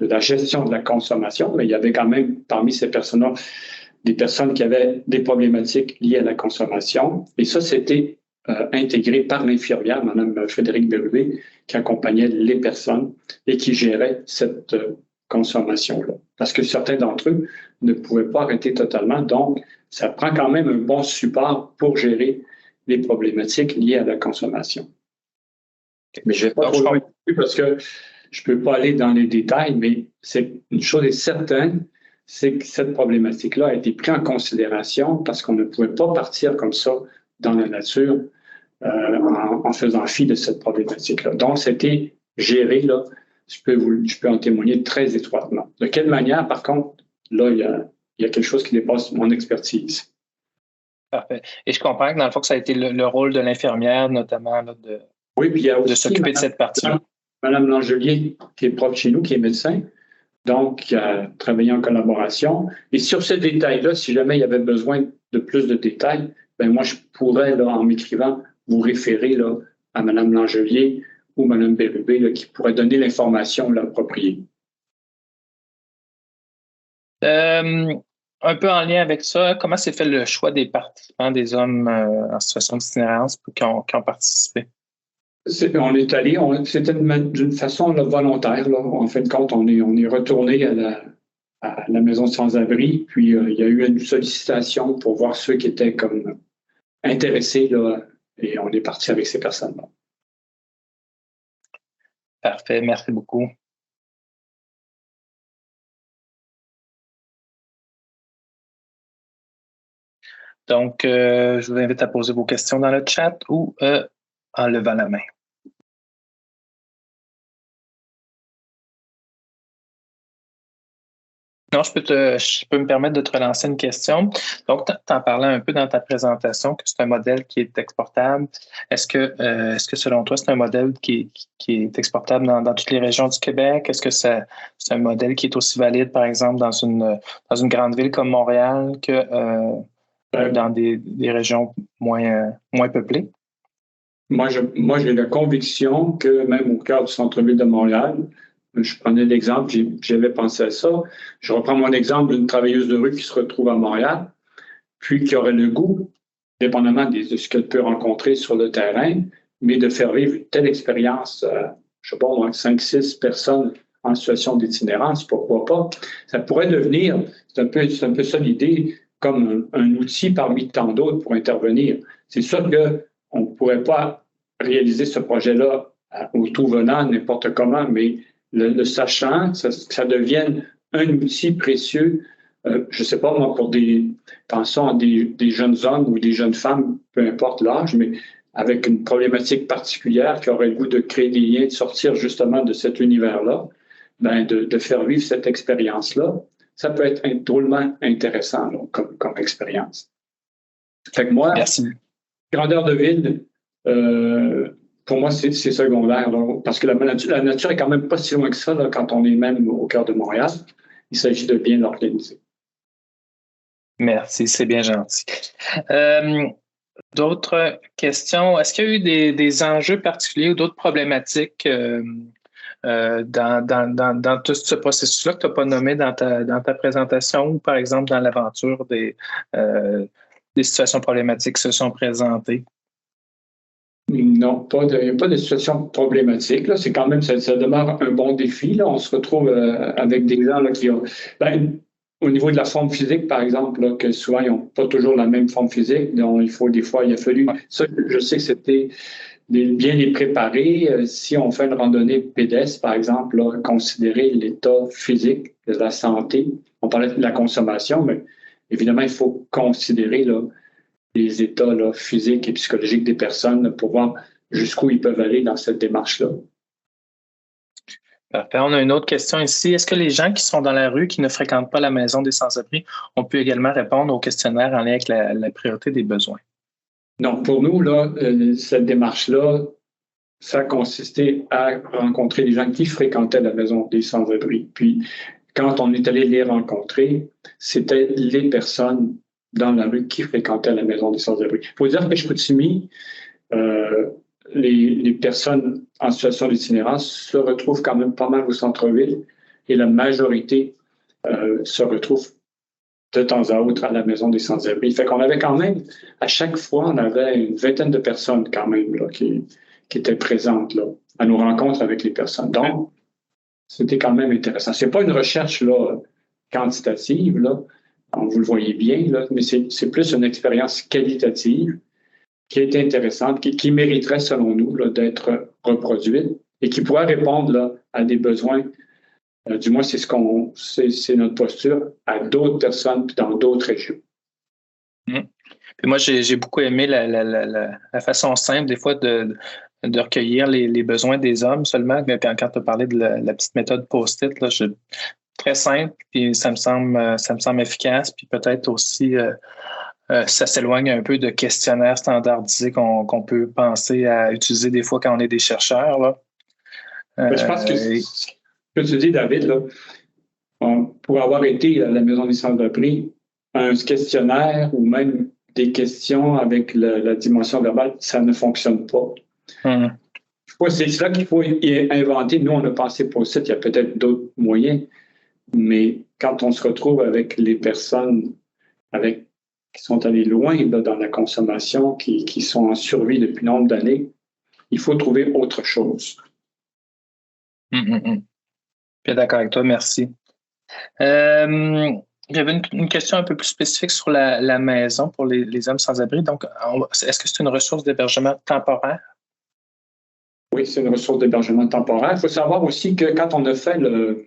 la gestion de la consommation, mais il y avait quand même parmi ces personnes-là des personnes qui avaient des problématiques liées à la consommation. Et ça, c'était intégré par l'infirmière, Mme Frédérique Bérubé, qui accompagnait les personnes et qui gérait cette consommation-là. Parce que certains d'entre eux ne pouvaient pas arrêter totalement. Donc, ça prend quand même un bon support pour gérer les problématiques liées à la consommation. Mais je ne vais pas trop loin parce que je ne peux pas aller dans les détails, mais c'est une chose est certaine, c'est que cette problématique-là a été prise en considération parce qu'on ne pouvait pas partir comme ça dans la nature en faisant fi de cette problématique-là. Donc, c'était géré, là, je peux en témoigner très étroitement. De quelle manière, par contre, là, il y a quelque chose qui dépasse mon expertise. Parfait. Et je comprends que dans le fond, que ça a été le rôle de l'infirmière, notamment, là, de s'occuper de cette partie-là. Mme Langelier, qui est prof chez nous, qui est médecin, donc qui a travaillé en collaboration. Et sur ce détail-là, si jamais il y avait besoin de plus de détails, ben moi, je pourrais, là, en m'écrivant, vous référer là, à Mme Langelier ou Mme Bérubé, là, qui pourrait donner l'information appropriée. Un peu en lien avec ça, comment s'est fait le choix des participants, des hommes en situation d'itinérance qui ont participé? On est allé, c'était d'une façon là, volontaire. Là. En fin de compte, on est retourné à la maison sans-abri, puis il y a eu une sollicitation pour voir ceux qui étaient comme intéressés, là, et on est parti avec ces personnes-là. Parfait, merci beaucoup. Donc, je vous invite à poser vos questions dans le chat ou en levant la main. Non, je peux me permettre de te relancer une question. Donc, tu en parlais un peu dans ta présentation que c'est un modèle qui est exportable. Est-ce que selon toi, c'est un modèle qui est exportable dans toutes les régions du Québec? Est-ce que c'est un modèle qui est aussi valide, par exemple, dans une grande ville comme Montréal que dans des régions moins peuplées? Moi, j'ai la conviction que même au cœur du centre-ville de Montréal, je prenais l'exemple, j'avais pensé à ça. Je reprends mon exemple d'une travailleuse de rue qui se retrouve à Montréal, puis qui aurait le goût, dépendamment de ce qu'elle peut rencontrer sur le terrain, mais de faire vivre une telle expérience, je ne sais pas, moi, 5-6 personnes en situation d'itinérance, pourquoi pas. Ça pourrait devenir, c'est un peu ça l'idée, comme un outil parmi tant d'autres pour intervenir. C'est sûr qu'on ne pourrait pas réaliser ce projet-là au tout venant, n'importe comment, mais le sachant, que ça devienne un outil précieux, je ne sais pas moi, pensons à des jeunes hommes ou des jeunes femmes, peu importe l'âge, mais avec une problématique particulière qui aurait le goût de créer des liens, de sortir justement de cet univers-là, ben de faire vivre cette expérience-là, ça peut être drôlement intéressant là, comme expérience. Fait que moi, Merci. grandeur de ville, pour moi, c'est secondaire, là, parce que la nature est quand même pas si loin que ça là, quand on est même au cœur de Montréal. Il s'agit de bien l'organiser. Merci, c'est bien gentil. D'autres questions? Est-ce qu'il y a eu des enjeux particuliers ou d'autres problématiques dans tout ce processus-là que tu n'as pas nommé dans ta présentation ou, par exemple, dans l'aventure des situations problématiques qui se sont présentées? Non, pas de situation problématique. Là. C'est quand même, ça demeure un bon défi. Là. On se retrouve avec des gens là, qui ont... au niveau de la forme physique, par exemple, là, que souvent, ils n'ont pas toujours la même forme physique. Donc, il a fallu... Ça, je sais que c'était bien les préparer. Si on fait une randonnée pédestre, par exemple, là, considérer l'état physique de la santé. On parlait de la consommation, mais évidemment, il faut considérer là, les états là, physiques et psychologiques des personnes pour voir jusqu'où ils peuvent aller dans cette démarche-là. Parfait. On a une autre question ici. Est-ce que les gens qui sont dans la rue, qui ne fréquentent pas la maison des sans-abri, ont pu également répondre au questionnaire en lien avec la priorité des besoins? Non, pour nous, là, cette démarche-là, ça a consisté à rencontrer les gens qui fréquentaient la maison des sans-abri. Puis, quand on est allé les rencontrer, c'était les personnes dans la rue qui fréquentaient la maison des sans-abri. Il faut dire que Chicoutimi, les personnes en situation d'itinérance se retrouvent quand même pas mal au centre-ville et la majorité se retrouve de temps à autre à la maison des sans-abri. Fait qu'on avait quand même, à chaque fois, on avait une vingtaine de personnes quand même là, qui étaient présentes là, à nos rencontres avec les personnes. Donc, c'était quand même intéressant. C'est pas une recherche là, quantitative, là, vous le voyez bien, là, mais c'est plus une expérience qualitative qui est intéressante, qui mériterait, selon nous, là, d'être reproduite et qui pourrait répondre là, à des besoins, du moins c'est notre posture, à d'autres personnes dans d'autres régions. Puis moi, j'ai beaucoup aimé la façon simple, des fois, de recueillir les besoins des hommes seulement. Mais quand tu as parlé de la petite méthode post-it, là, très simple, puis ça me semble efficace, puis peut-être aussi ça s'éloigne un peu de questionnaires standardisés qu'on peut penser à utiliser des fois quand on est des chercheurs. Là. Je pense que ce que tu dis, David, là, pour avoir été à la Maison des sans-abri, un questionnaire ou même des questions avec la dimension verbale, ça ne fonctionne pas. C'est là qu'il faut inventer. Nous, on a pensé pour ça, il y a peut-être d'autres moyens, mais quand on se retrouve avec les personnes qui sont allées loin là, dans la consommation, qui sont en survie depuis nombre d'années, il faut trouver autre chose. Bien d'accord avec toi, merci. J'avais une question un peu plus spécifique sur la maison pour les hommes sans-abri. Donc, est-ce que c'est une ressource d'hébergement temporaire? Oui, c'est une ressource d'hébergement temporaire. Il faut savoir aussi que quand on a fait le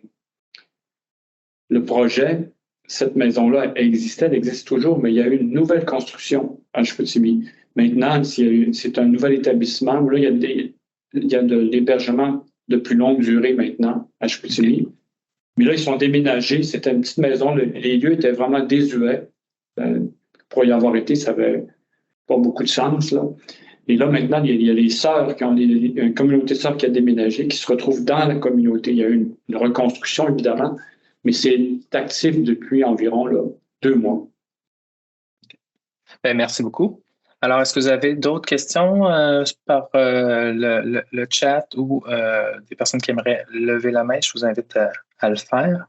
projet, cette maison-là existait, elle existe toujours, mais il y a eu une nouvelle construction à Chicoutimi. Maintenant, c'est un nouvel établissement où là, il y a de l'hébergement de plus longue durée maintenant à Chicoutimi. Mais là, ils sont déménagés. C'était une petite maison. Les lieux étaient vraiment désuets. Pour y avoir été, ça n'avait pas beaucoup de sens. Là. Et là, maintenant, il y a les sœurs une communauté de sœurs qui a déménagé, qui se retrouvent dans la communauté. Il y a eu une reconstruction, évidemment, mais c'est actif depuis environ là, 2 mois. Bien, merci beaucoup. Alors, est-ce que vous avez d'autres questions par le chat ou des personnes qui aimeraient lever la main? Je vous invite à le faire.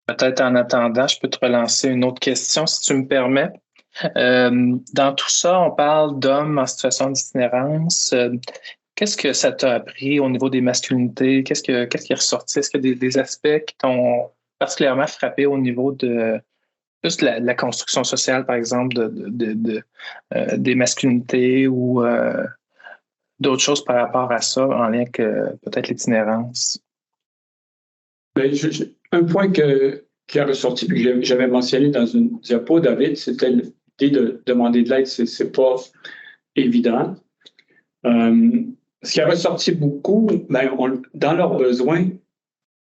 Peut-être en attendant, je peux te relancer une autre question, si tu me permets. Dans tout ça, on parle d'hommes en situation d'itinérance. Qu'est-ce que ça t'a appris au niveau des masculinités? Qu'est-ce qui est ressorti? Est-ce qu'il y a des aspects qui t'ont particulièrement frappé au niveau de plus la construction sociale, par exemple, des masculinités ou d'autres choses par rapport à ça, en lien avec peut-être l'itinérance? Ben, un point qui a ressorti, puis que j'avais mentionné dans une diapo, David, c'était l'idée de demander de l'aide, c'est pas évident. Ce qui a ressorti beaucoup, dans leurs besoins,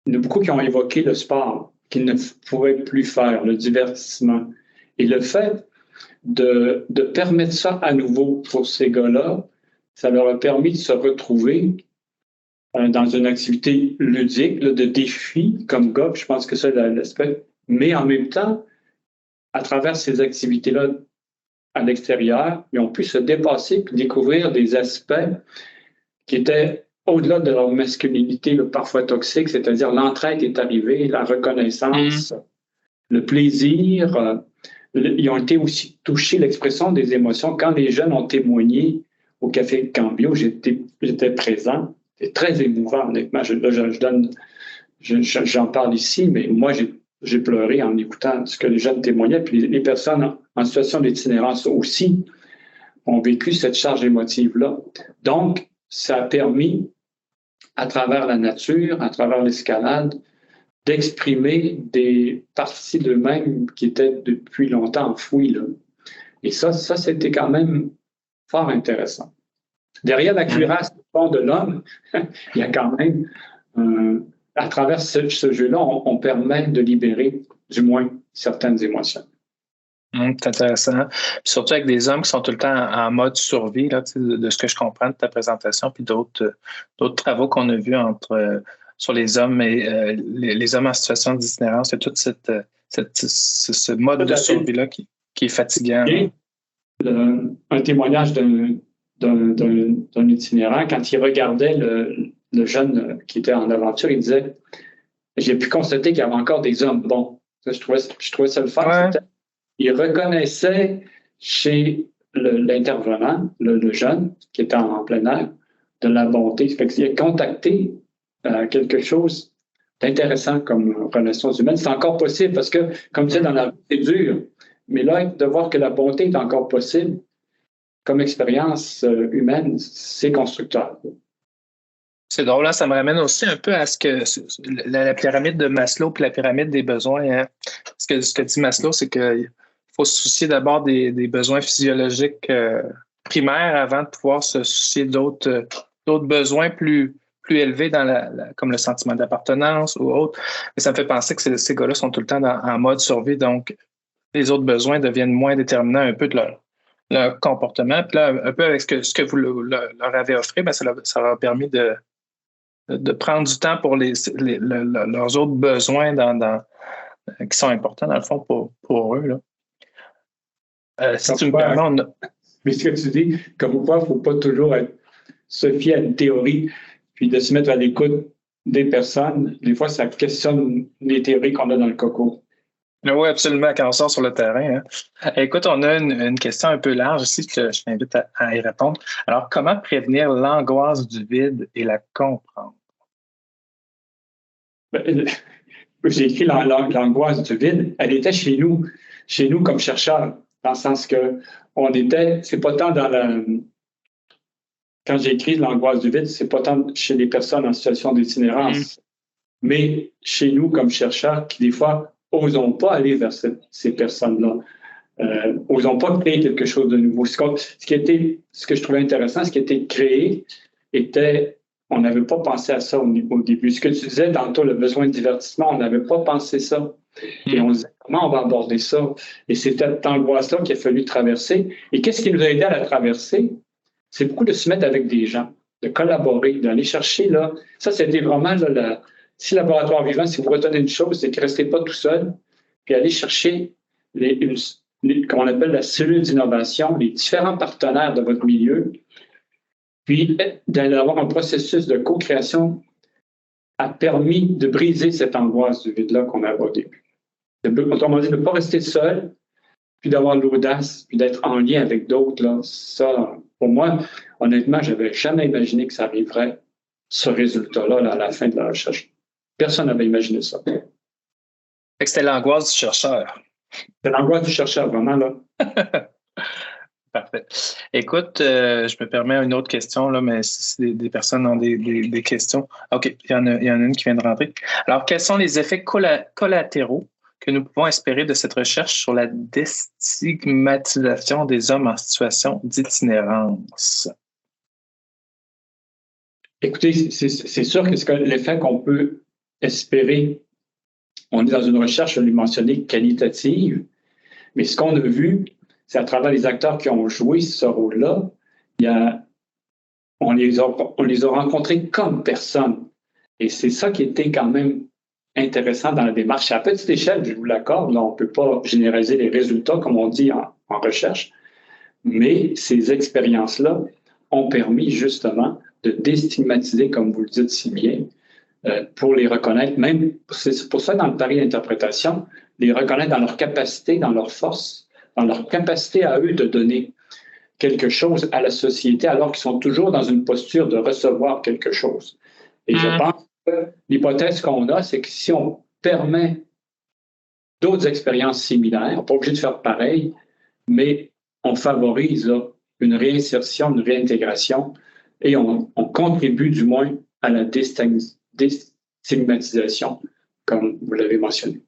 il y en a beaucoup qui ont évoqué le sport, qu'ils ne pouvaient plus faire, le divertissement. Et le fait de permettre ça à nouveau pour ces gars-là, ça leur a permis de se retrouver dans une activité ludique, là, de défi comme gars. Je pense que ça, l'aspect. Mais en même temps, à travers ces activités-là à l'extérieur, ils ont pu se dépasser et découvrir des aspects qui étaient au-delà de leur masculinité, là, parfois toxique, c'est-à-dire l'entraide est arrivée, la reconnaissance, le plaisir. Ils ont été aussi touchés, l'expression des émotions. Quand les jeunes ont témoigné au Café Cambio, j'étais présent. C'est très émouvant, honnêtement. J'en parle ici, mais moi, j'ai pleuré en écoutant ce que les jeunes témoignaient. Puis les personnes en situation d'itinérance aussi ont vécu cette charge émotive-là. Donc, ça a permis, à travers la nature, à travers l'escalade, d'exprimer des parties d'eux-mêmes qui étaient depuis longtemps enfouies, là. Et ça, c'était quand même fort intéressant. Derrière la cuirasse du fond de l'homme, il y a quand même, à travers ce jeu-là, on permet de libérer, du moins, certaines émotions. C'est intéressant. Puis surtout avec des hommes qui sont tout le temps en mode survie, là, de ce que je comprends de ta présentation, puis d'autres travaux qu'on a vus sur les hommes et les hommes en situation d'itinérance, et tout ce mode de survie-là qui est fatigant. Un témoignage d'un itinérant, quand il regardait le jeune qui était en aventure, il disait « J'ai pu constater qu'il y avait encore des hommes bons. » Je trouvais ça le fun. Ouais. Il reconnaissait chez l'intervenant, le jeune qui était en plein air, de la bonté. Il a contacté quelque chose d'intéressant comme relation humaine. C'est encore possible parce que, comme tu sais, dans la vie, c'est dur. Mais là, de voir que la bonté est encore possible comme expérience humaine, c'est constructeur. C'est drôle, là, ça me ramène aussi un peu à ce que la pyramide de Maslow puis la pyramide des besoins. Hein. Ce que dit Maslow, c'est qu'il faut se soucier d'abord des besoins physiologiques primaires avant de pouvoir se soucier d'autres besoins plus élevés comme le sentiment d'appartenance ou autre. Et ça me fait penser que ces gars-là sont tout le temps en mode survie, donc les autres besoins deviennent moins déterminants un peu de leur comportement. Puis là, un peu avec ce que vous leur avez offert, ça leur a permis de prendre du temps pour leurs autres besoins qui sont importants, dans le fond, pour eux. Là. Si tu me permets, Mais ce que tu dis, comme quoi il ne faut pas toujours se fier à une théorie puis de se mettre à l'écoute des personnes. Des fois, ça questionne les théories qu'on a dans le coco. Oui, absolument, quand on sort sur le terrain. Hein. Écoute, on a une question un peu large ici, je t'invite à y répondre. Alors, comment prévenir l'angoisse du vide et la comprendre? J'ai écrit l'angoisse du vide. Elle était chez nous comme chercheurs, dans le sens que c'est pas tant quand j'ai écrit l'angoisse du vide, c'est pas tant chez les personnes en situation d'itinérance, mais chez nous comme chercheurs qui, des fois, osons pas aller vers ces personnes-là. Osons pas créer quelque chose de nouveau. Ce que je trouvais intéressant, ce qui était créé on n'avait pas pensé à ça au début. Ce que tu disais tantôt, le besoin de divertissement, on n'avait pas pensé ça. Et on disait, comment on va aborder ça? Et c'est cette angoisse-là qu'il a fallu traverser. Et qu'est-ce qui nous a aidé à la traverser? C'est beaucoup de se mettre avec des gens, de collaborer, d'aller chercher, là. Ça, c'était vraiment, là, si Laboratoire Vivant, si vous retenez une chose, c'est que ne restez pas tout seul, puis allez chercher comme on appelle la cellule d'innovation, les différents partenaires de votre milieu, puis d'avoir un processus de co-création a permis de briser cette angoisse du vide-là qu'on avait au début. Autrement dit, de ne pas rester seul, puis d'avoir l'audace, puis d'être en lien avec d'autres. Là, ça, pour moi, honnêtement, je n'avais jamais imaginé que ça arriverait, ce résultat-là, là, à la fin de la recherche. Personne n'avait imaginé ça. C'était l'angoisse du chercheur. C'est l'angoisse du chercheur, vraiment, là. Parfait. Écoute, je me permets une autre question, là, mais si des personnes ont des questions. OK, il y en a une qui vient de rentrer. Alors, quels sont les effets collatéraux que nous pouvons espérer de cette recherche sur la déstigmatisation des hommes en situation d'itinérance? Écoutez, c'est sûr que c'est l'effet qu'on peut espérer. On est dans une recherche, je l'ai mentionné, qualitative, mais ce qu'on a vu, c'est à travers les acteurs qui ont joué ce rôle-là, on les a rencontrés comme personnes. Et c'est ça qui était quand même intéressant dans la démarche. À petite échelle, je vous l'accorde, là, on ne peut pas généraliser les résultats, comme on dit en recherche, mais ces expériences-là ont permis justement de déstigmatiser, comme vous le dites si bien, pour les reconnaître, même, c'est pour ça dans le pari d'interprétation, les reconnaître dans leur capacité, dans leur force, dans leur capacité à eux de donner quelque chose à la société alors qu'ils sont toujours dans une posture de recevoir quelque chose. Et je pense que l'hypothèse qu'on a, c'est que si on permet d'autres expériences similaires, pas obligé de faire pareil, mais on favorise là, une réinsertion, une réintégration et on contribue du moins à la déstigmatisation, comme vous l'avez mentionné.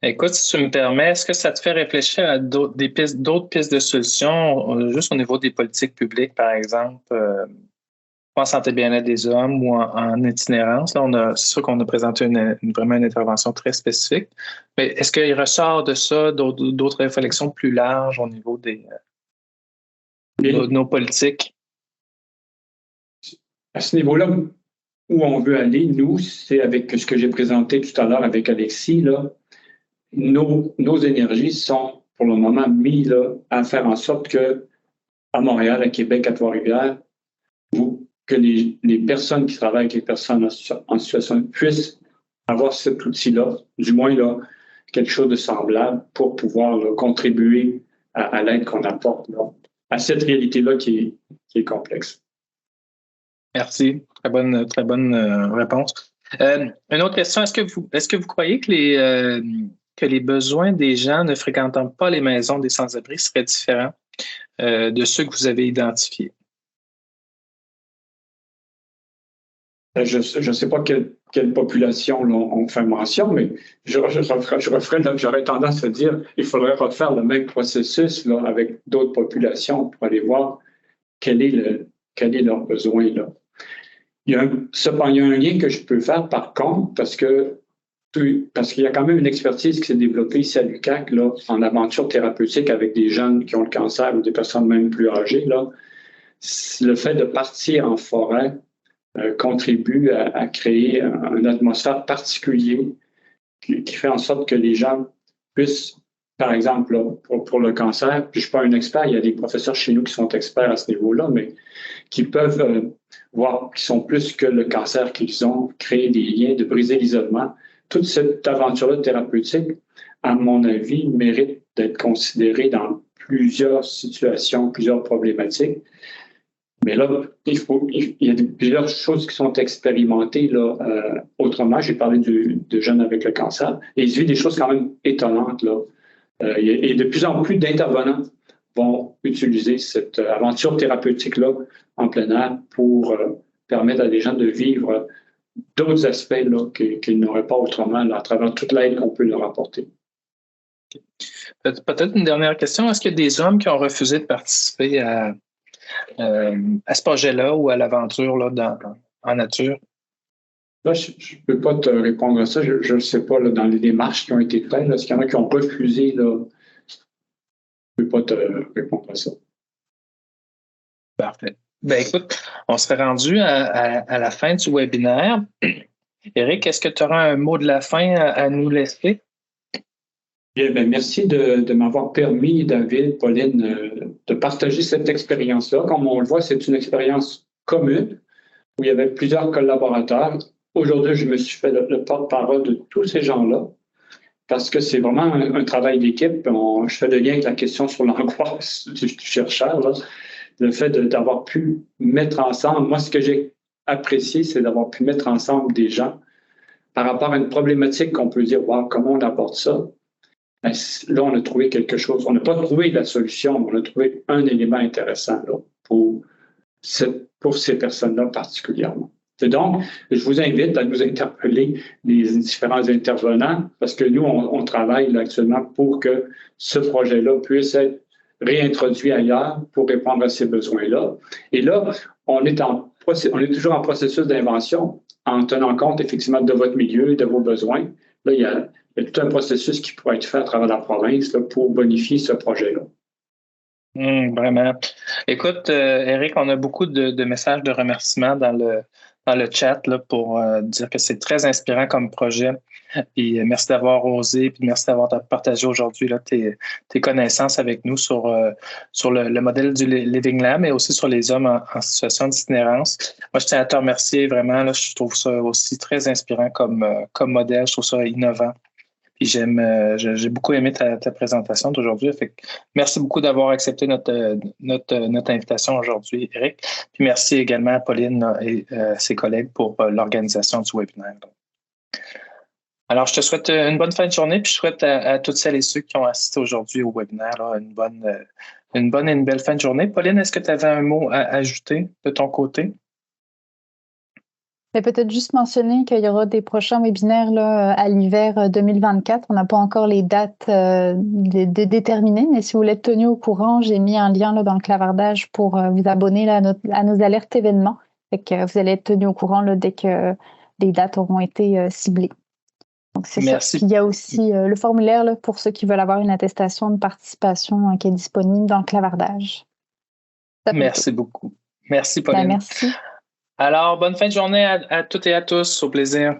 Écoute, si tu me permets, est-ce que ça te fait réfléchir à d'autres pistes de solutions, juste au niveau des politiques publiques, par exemple, en santé bien-être des hommes ou en itinérance? Là, c'est sûr qu'on a présenté vraiment une intervention très spécifique, mais est-ce qu'il ressort de ça d'autres réflexions plus larges au niveau de nos politiques? À ce niveau-là, où on veut aller, nous, c'est avec ce que j'ai présenté tout à l'heure avec Alexis, là. Nos énergies sont pour le moment mises là, à faire en sorte que à Montréal, à Québec, à Trois-Rivières, que les personnes qui travaillent avec les personnes en situation puissent avoir cet outil-là, du moins là, quelque chose de semblable pour pouvoir là, contribuer à l'aide qu'on apporte là, à cette réalité-là qui est complexe. Merci. Très bonne réponse. Une autre question, est-ce que vous croyez que les besoins des gens ne fréquentant pas les maisons des sans-abri seraient différents de ceux que vous avez identifiés? Je ne sais pas quelle population on fait mention, mais j'aurais tendance à dire qu'il faudrait refaire le même processus là, avec d'autres populations pour aller voir quel est leur besoin. Là. Cependant, il y a un lien que je peux faire par contre, parce qu'il y a quand même une expertise qui s'est développée ici à l'UQAC là, en aventure thérapeutique avec des jeunes qui ont le cancer ou des personnes même plus âgées. Là. Le fait de partir en forêt contribue à créer une atmosphère particulière qui fait en sorte que les gens puissent, par exemple, là, pour le cancer, puis je ne suis pas un expert, il y a des professeurs chez nous qui sont experts à ce niveau-là, mais qui peuvent voir qu'ils sont plus que le cancer qu'ils ont, créer des liens, de briser l'isolement. Toute cette aventure-là thérapeutique, à mon avis, mérite d'être considérée dans plusieurs situations, plusieurs problématiques. Mais là, il y a plusieurs choses qui sont expérimentées là, autrement. J'ai parlé de jeunes avec le cancer. Et il se vit des choses quand même étonnantes. Là. Et de plus en plus d'intervenants vont utiliser cette aventure thérapeutique-là en plein air pour permettre à des gens de vivre d'autres aspects là, qu'ils n'auraient pas autrement là, à travers toute l'aide qu'on peut leur apporter. Peut-être une dernière question. Est-ce qu'il y a des hommes qui ont refusé de participer à ce projet-là ou à l'aventure là, en nature? Là, je ne peux pas te répondre à ça. Je ne sais pas là, dans les démarches qui ont été faites. Est-ce qu'il y en a qui ont refusé? Là, je ne peux pas te répondre à ça. Parfait. Ben écoute, on serait rendu à la fin du webinaire. Éric, est-ce que tu auras un mot de la fin à nous laisser? Bien, ben, merci de m'avoir permis, David, Pauline, de partager cette expérience-là. Comme on le voit, c'est une expérience commune où il y avait plusieurs collaborateurs. Aujourd'hui, je me suis fait le porte-parole de tous ces gens-là parce que c'est vraiment un travail d'équipe. Je fais le lien avec la question sur l'angoisse du chercheur. Là. Le fait d'avoir pu mettre ensemble, moi, ce que j'ai apprécié, c'est d'avoir pu mettre ensemble des gens par rapport à une problématique qu'on peut dire, wow, comment on aborde ça? ben, là, on a trouvé quelque chose. On n'a pas trouvé la solution, mais on a trouvé un élément intéressant là, pour ces personnes-là particulièrement. Et donc, je vous invite à nous interpeller les différents intervenants parce que nous, on travaille là, actuellement pour que ce projet-là puisse être réintroduit ailleurs pour répondre à ces besoins-là. Et là, on est toujours en processus d'invention en tenant compte effectivement de votre milieu et de vos besoins. Là, il y a tout un processus qui pourrait être fait à travers la province là, pour bonifier ce projet-là. Vraiment. Écoute, Éric, on a beaucoup de messages de remerciements dans le chat là, pour dire que c'est très inspirant comme projet. Puis merci d'avoir osé, puis merci d'avoir partagé aujourd'hui là, tes connaissances avec nous sur le modèle du Living Lab, mais aussi sur les hommes en situation d'itinérance. Moi, je tiens à te remercier vraiment. Là, je trouve ça aussi très inspirant comme modèle. Je trouve ça innovant. Puis j'ai beaucoup aimé ta présentation d'aujourd'hui. Merci beaucoup d'avoir accepté notre invitation aujourd'hui, Éric. Puis merci également à Pauline et ses collègues pour l'organisation du webinaire. Alors, je te souhaite une bonne fin de journée, puis je souhaite à toutes celles et ceux qui ont assisté aujourd'hui au webinaire là, une bonne et une belle fin de journée. Pauline, est-ce que tu avais un mot à ajouter de ton côté? Mais peut-être juste mentionner qu'il y aura des prochains webinaires là, à l'hiver 2024. On n'a pas encore les dates déterminées, mais si vous l'êtes tenu au courant, j'ai mis un lien là, dans le clavardage pour vous abonner là, à nos alertes événements. Fait que vous allez être tenu au courant là, dès que les dates auront été ciblées. Donc, c'est ça. Puis il y a aussi le formulaire là, pour ceux qui veulent avoir une attestation de participation qui est disponible dans le clavardage. Merci beaucoup. Merci, Pauline. Ben, merci. Alors, bonne fin de journée à toutes et à tous. Au plaisir.